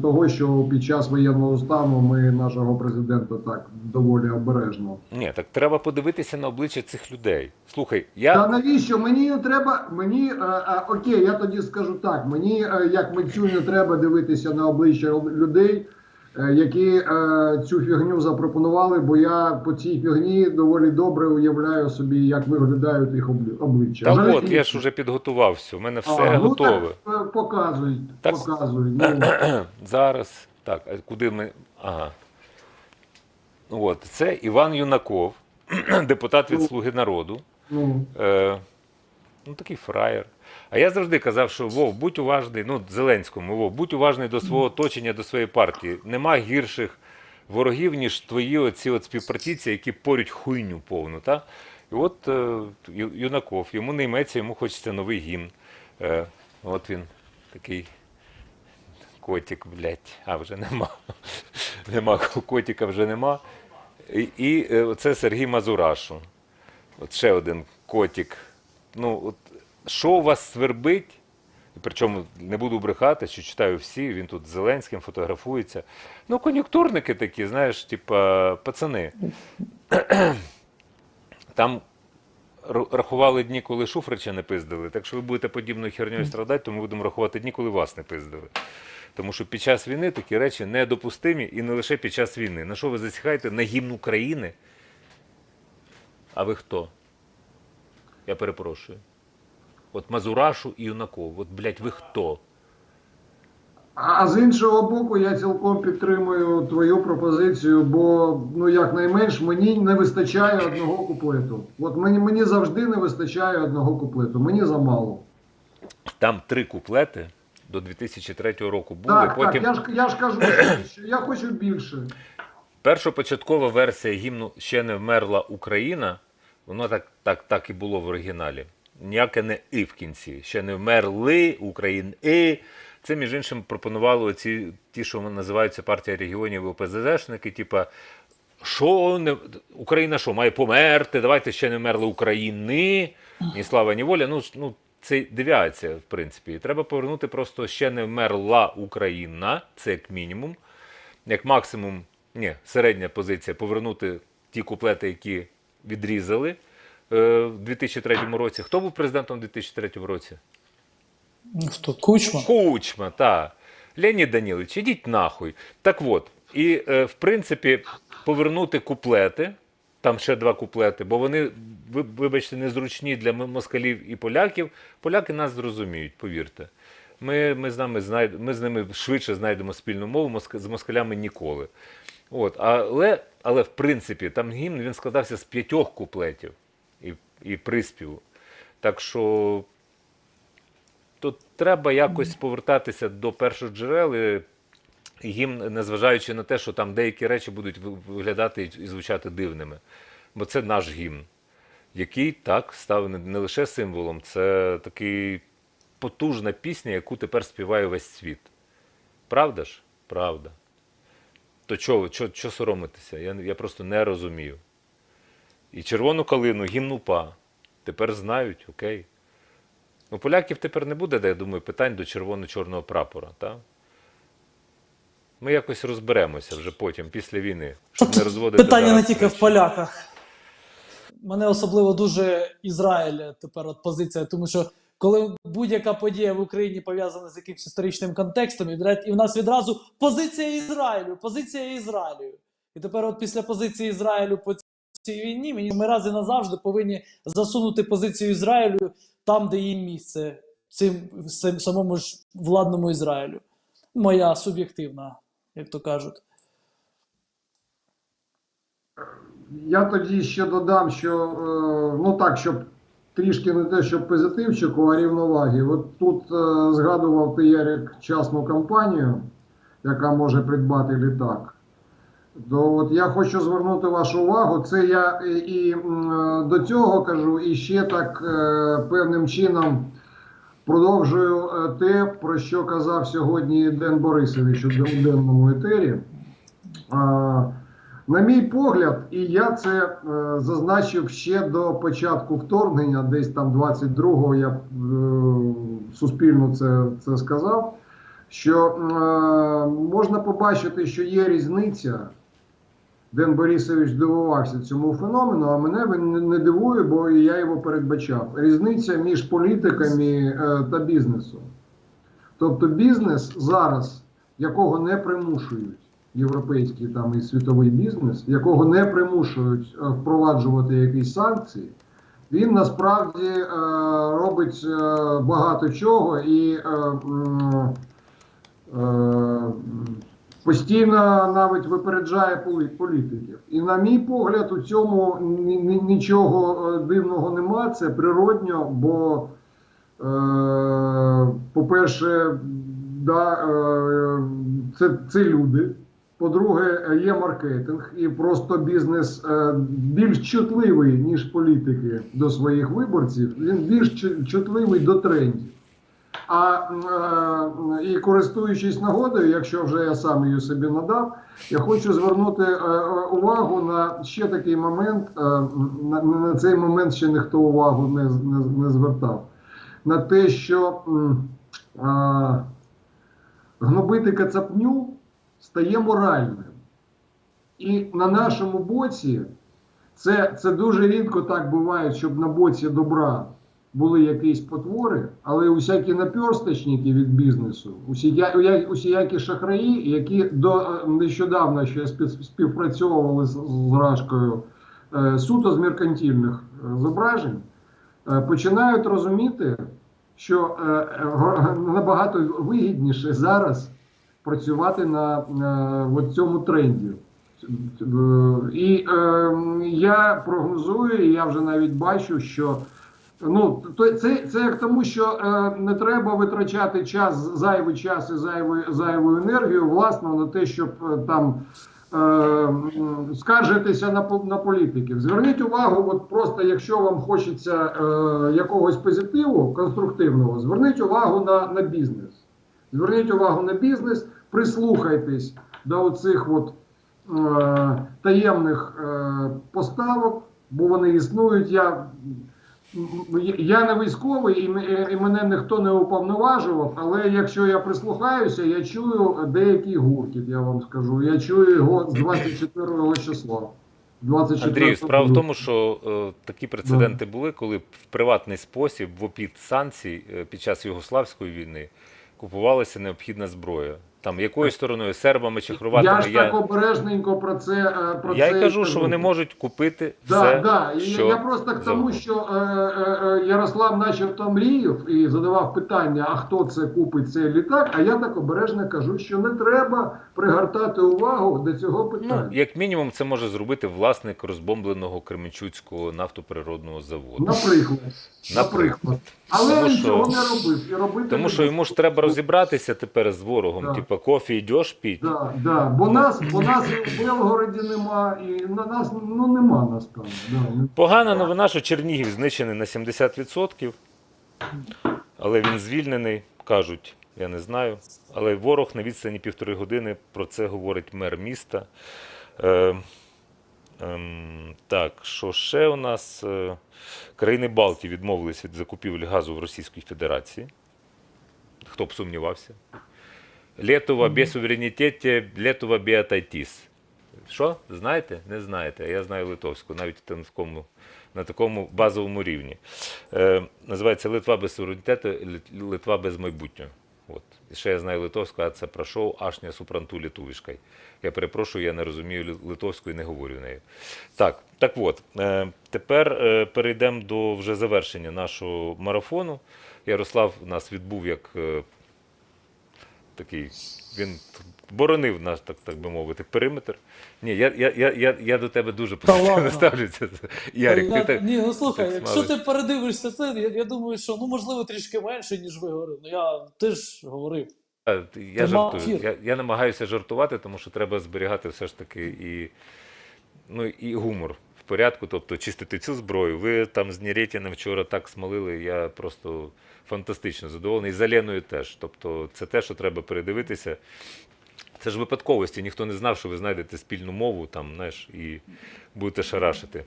того, що під час воєнного стану ми нашого президента так доволі обережно. Ні, так треба подивитися на обличчя цих людей. Слухай, Та навіщо? Мені не треба, окей, я тоді скажу так, мені як митцю не треба дивитися на обличчя людей, які цю фігню запропонували, бо я по цій фігні доволі добре уявляю собі, як виглядають їх обличчя. Та я ж уже підготувався, у мене все готове. Так, показуй. Зараз, так, куди ми... Ага. Це Іван Юнаков, депутат від «Слуги народу». Такий фраєр. А я завжди казав, що Вов, будь уважний, Зеленському, Вов, будь уважний до свого оточення, до своєї партії. Нема гірших ворогів, ніж твої оці співпартійці, які порють хуйню повну. Та? І Юнаков, йому не йметься, йому хочеться новий гімн. Він такий котик, блядь, вже нема. Котика вже нема. І це Сергій Мазурашу. Ще один котик. Що у вас свербить, причому не буду брехати, що читаю всі, він тут з Зеленським фотографується. Кон'юнктурники такі, знаєш, пацани. Там рахували дні, коли Шуфрича не пиздили, так що ви будете подібною херньою страдати, то ми будемо рахувати дні, коли вас не пиздили. Тому що під час війни такі речі недопустимі і не лише під час війни. На що ви засіхаєте? На гімн України? А ви хто? Я перепрошую. Мазурашу і Юнаков. Ви хто? А з іншого боку, я цілком підтримую твою пропозицію, бо, якнайменш, мені не вистачає одного куплету. Мені завжди не вистачає одного куплету. Мені замало. Там 3 куплети до 2003 року були. Так, я ж кажу, що я хочу більше. Першопочаткова версія гімну «Ще не вмерла Україна», воно так і було в оригіналі. Ніяке не «и» в кінці. «Ще не вмерли України». Це, між іншим, пропонували ті, що називаються партія регіонів і ОПЗЗшники, Україна що, має померти, давайте ще не вмерли України, ні слава, ні воля. Це девіація, в принципі. І треба повернути просто «ще не вмерла Україна», це як мінімум. Як максимум, середня позиція, повернути ті куплети, які відрізали в 2003 році. Хто був президентом у 2003 році? Хто? Кучма? Кучма, так. Леонід Данілович, ідіть нахуй. Так от, і в принципі повернути куплети там ще 2 куплети, бо вони, вибачте, незручні для москалів і поляків. Поляки нас зрозуміють, повірте. Ми з ними швидше знайдемо спільну мову, з москалями ніколи. От, але в принципі, там гімн, він складався з 5 куплетів і приспіву. Так що тут треба якось повертатися до перших джерел, і гімн, незважаючи на те, що там деякі речі будуть виглядати і звучати дивними. Бо це наш гімн, який так став не лише символом, це такий потужна пісня, яку тепер співає весь світ. Правда ж? Правда. То чого соромитися? Я просто не розумію. І червону калину, гімн УПА. Тепер знають, окей. У поляків тепер не буде, я думаю, питань до червоно-чорного прапора, так? Ми якось розберемося вже потім, після війни, щоб не розводити Питання зараз не тільки речі. в поляках. Мене особливо дуже Ізраїль тепер от позиція, тому що коли будь-яка подія в Україні пов'язана з якимось історичним контекстом, і в нас відразу позиція Ізраїлю. І тепер от після позиції Ізраїлю по цій війні ми раз і назавжди повинні засунути позицію Ізраїлю там, де їм місце, самому ж владному Ізраїлю. Моя суб'єктивна, як то кажуть. Я тоді ще додам, що, ну так, щоб трішки не те, щоб позитивчику, а рівноваги. От тут згадував ти, Ярик, частну компанію, яка може придбати літак. То от я хочу звернути вашу увагу, це я і до цього кажу, і ще так певним чином продовжую те, про що казав сьогодні Ден Борисович у денному етері. На мій погляд, і я це зазначив ще до початку вторгнення, десь там 22-го я суспільно це сказав, що можна побачити, що є різниця. Ден Борисович дивувався цьому феномену, а мене він не дивує, бо я його передбачав. Різниця між політиками та бізнесом. Тобто бізнес зараз, якого не примушують, європейський там і світовий бізнес, якого не примушують впроваджувати якісь санкції, він насправді робить багато чого і постійно навіть випереджає політиків. І на мій погляд, у цьому нічого дивного нема, це природньо, бо, по-перше, да, це люди. По-друге, є маркетинг, і просто бізнес більш чутливий, ніж політики до своїх виборців, він більш чутливий до трендів. І користуючись нагодою, якщо вже я сам її собі надав, я хочу звернути увагу на ще такий момент, на цей момент ще ніхто увагу не звертав, на те, що гнобити кацапню стає моральним. І на нашому боці, це дуже рідко так буває, щоб на боці добра були якісь потвори, але усякі наперсточники від бізнесу, усіякі шахраї, які нещодавно ще співпрацьовували з Рашкою суто з меркантильних зображень, починають розуміти, що набагато вигідніше зараз працювати на цьому тренді. І я прогнозую, і я вже навіть бачу, що це як тому, що не треба витрачати зайвий час і зайву енергію, власне, на те, щоб там скаржитися на політиків. Зверніть увагу, от просто якщо вам хочеться якогось позитиву, конструктивного, зверніть увагу на бізнес. Зверніть увагу на бізнес, прислухайтесь до оцих от таємних поставок, бо вони існують. Я не військовий і мене ніхто не уповноважував, але якщо я прислухаюся, я чую деякий гуркіт, я вам скажу. Я чую його з 24 числа. Андрій, справа в тому, що такі прецеденти були, коли в приватний спосіб, в обхід санкцій під час Югославської війни купувалася необхідна зброя. там якою стороною, сербами чи хорватами. Я ж так обережненько про це Я й кажу, що вони можуть купити Да, все, да. І що я просто к тому, що Ярослав начебто мріяв і задавав питання, а хто це купить цей літак, а я так обережно кажу, що не треба пригортати увагу до цього питання. Ну, як мінімум, це може зробити власник розбомбленого Кременчуцького нафтопереробного заводу. Наприклад. Але Тому він що- цього не робив. І робити Тому не що йому ж треба розібратися тепер з ворогом. Да. Типа, кофі йдеш піть? Да. Бо нас і в Белгороді нема, і на нас нема нас там. Да. Погана новина, що Чернігів знищений на 70%, але він звільнений, кажуть, я не знаю. Але ворог на відстані 1,5 години, про це говорить мер міста. Так, що ще у нас? Країни Балтії відмовились від закупівель газу в Російській Федерації. Хто б сумнівався. Летова без суверенітеті, Летова без отойтись. Що? Знаєте? Не знаєте. Я знаю литовську, навіть на такому базовому рівні. Називається Литва без суверенітету, Литва без майбутнього. От. І ще я знаю литовську, а це пройшов ашня супранту літувішкай. Я перепрошую, я не розумію литовську і не говорю нею. Так от, тепер перейдемо до вже завершення нашого марафону. Ярослав нас відбув як такий, він боронив наш, так би мовити, периметр. Ні, я до тебе дуже позитивно ставлюся. Ярик, ти так... Ні, ну слухай, так якщо смалиш. ти передивишся це, я думаю, що, можливо, трішки менше, ніж ви говорили. Ти ж говорив. Я жартую. Я намагаюся жартувати, тому що треба зберігати все ж таки і гумор в порядку, тобто чистити цю зброю. Ви там з Нєретіним вчора так смалили, я просто фантастично задоволений. І з Аленою теж. Тобто це те, що треба передивитися. Це ж випадковості, ніхто не знав, що ви знайдете спільну мову там, знаєш, і будете шарашити.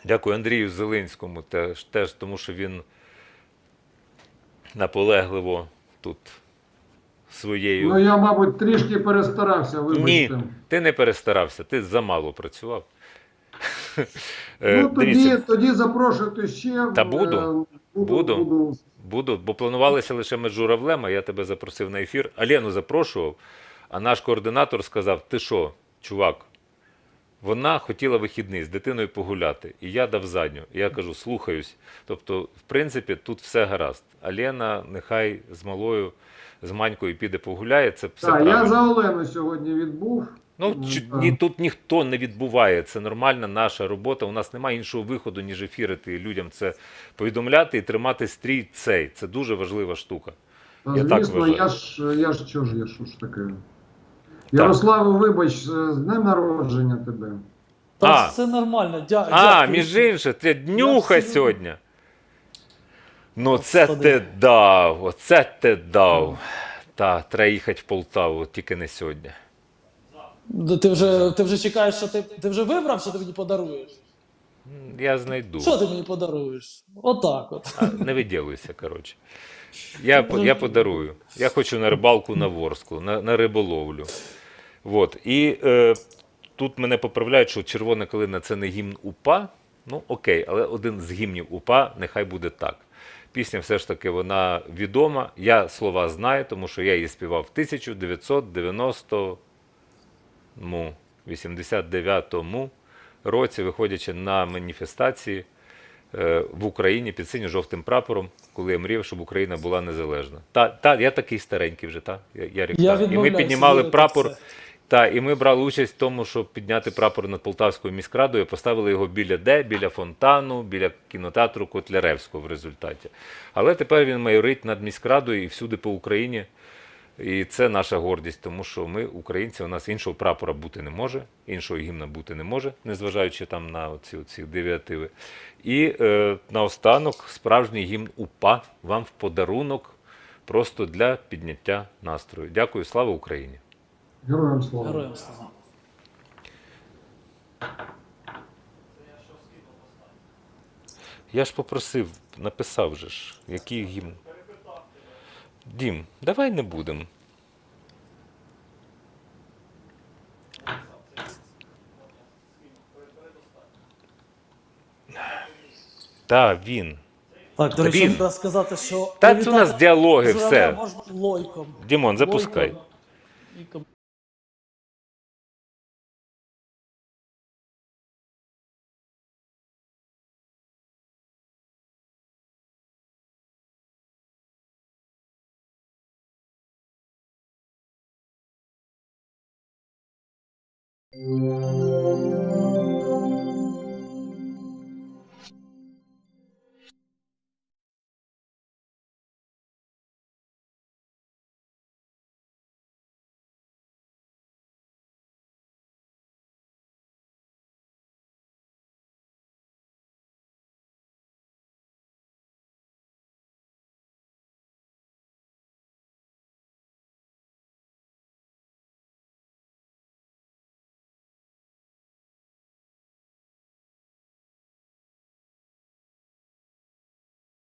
Дякую Андрію Зеленському теж, тому що він наполегливо тут своєю... Ну, я, мабуть, трішки перестарався, вибачте. Ні, ти не перестарався, ти замало працював. Ну, тоді запрошуйте ще. Та буду, бо планувалися лише ми з Журавлем, а я тебе запросив на ефір. Алену запрошував, а наш координатор сказав, ти що, чувак, вона хотіла вихідний з дитиною погуляти, і я дав задню. І я кажу, слухаюсь. Тобто, в принципі, тут все гаразд. Алена нехай з малою, з Манькою піде погуляє, це все правильно. Я за Олену сьогодні відбув. Тут ніхто не відбуває, це нормальна наша робота, у нас немає іншого виходу, ніж ефірити людям це повідомляти і тримати стрій цей. Це дуже важлива штука. Звісно, я ж таке. Ярославе, вибач, з днем народження тебе. Та все нормально, дякую. Між іншим, ти днюха сьогодні. Ну це ти дав, оце ти дав. Треба їхати в Полтаву, тільки не сьогодні. Ти вже чекаєш, що ти вже вибрав, що ти мені подаруєш? Я знайду. Що ти мені подаруєш? Отак от. Не виділуйся, коротше. Я подарую. Я хочу на рибалку на Ворсклу, на риболовлю. От. І тут мене поправляють, що червона калина – це не гімн УПА. Ну окей, але один з гімнів упа нехай буде так. Пісня все ж таки вона відома, я слова знаю, тому що я її співав в 1989 році, виходячи на маніфестації в Україні під синьо-жовтим прапором, коли я мріяв, щоб Україна була незалежна. Я такий старенький вже, Ярик. І ми піднімали прапор. І ми брали участь в тому, щоб підняти прапор над Полтавською міськрадою, поставили його біля фонтану, біля кінотеатру Котляревського в результаті. Але тепер він майорить над міськрадою і всюди по Україні. І це наша гордість, тому що ми, українці, у нас іншого прапора бути не може, іншого гімна бути не може, незважаючи там на оці девіативи. І наостанок справжній гімн УПА вам в подарунок просто для підняття настрою. Дякую, слава Україні! Героям слава. Героям слава. Я ж попросив, написав же ж, який гімн. Дім, давай не будемо. Він. Так, до речі, треба сказати, що... Та це у нас діалоги, все. Можна лойком. Дімон, запускай. І Thank you.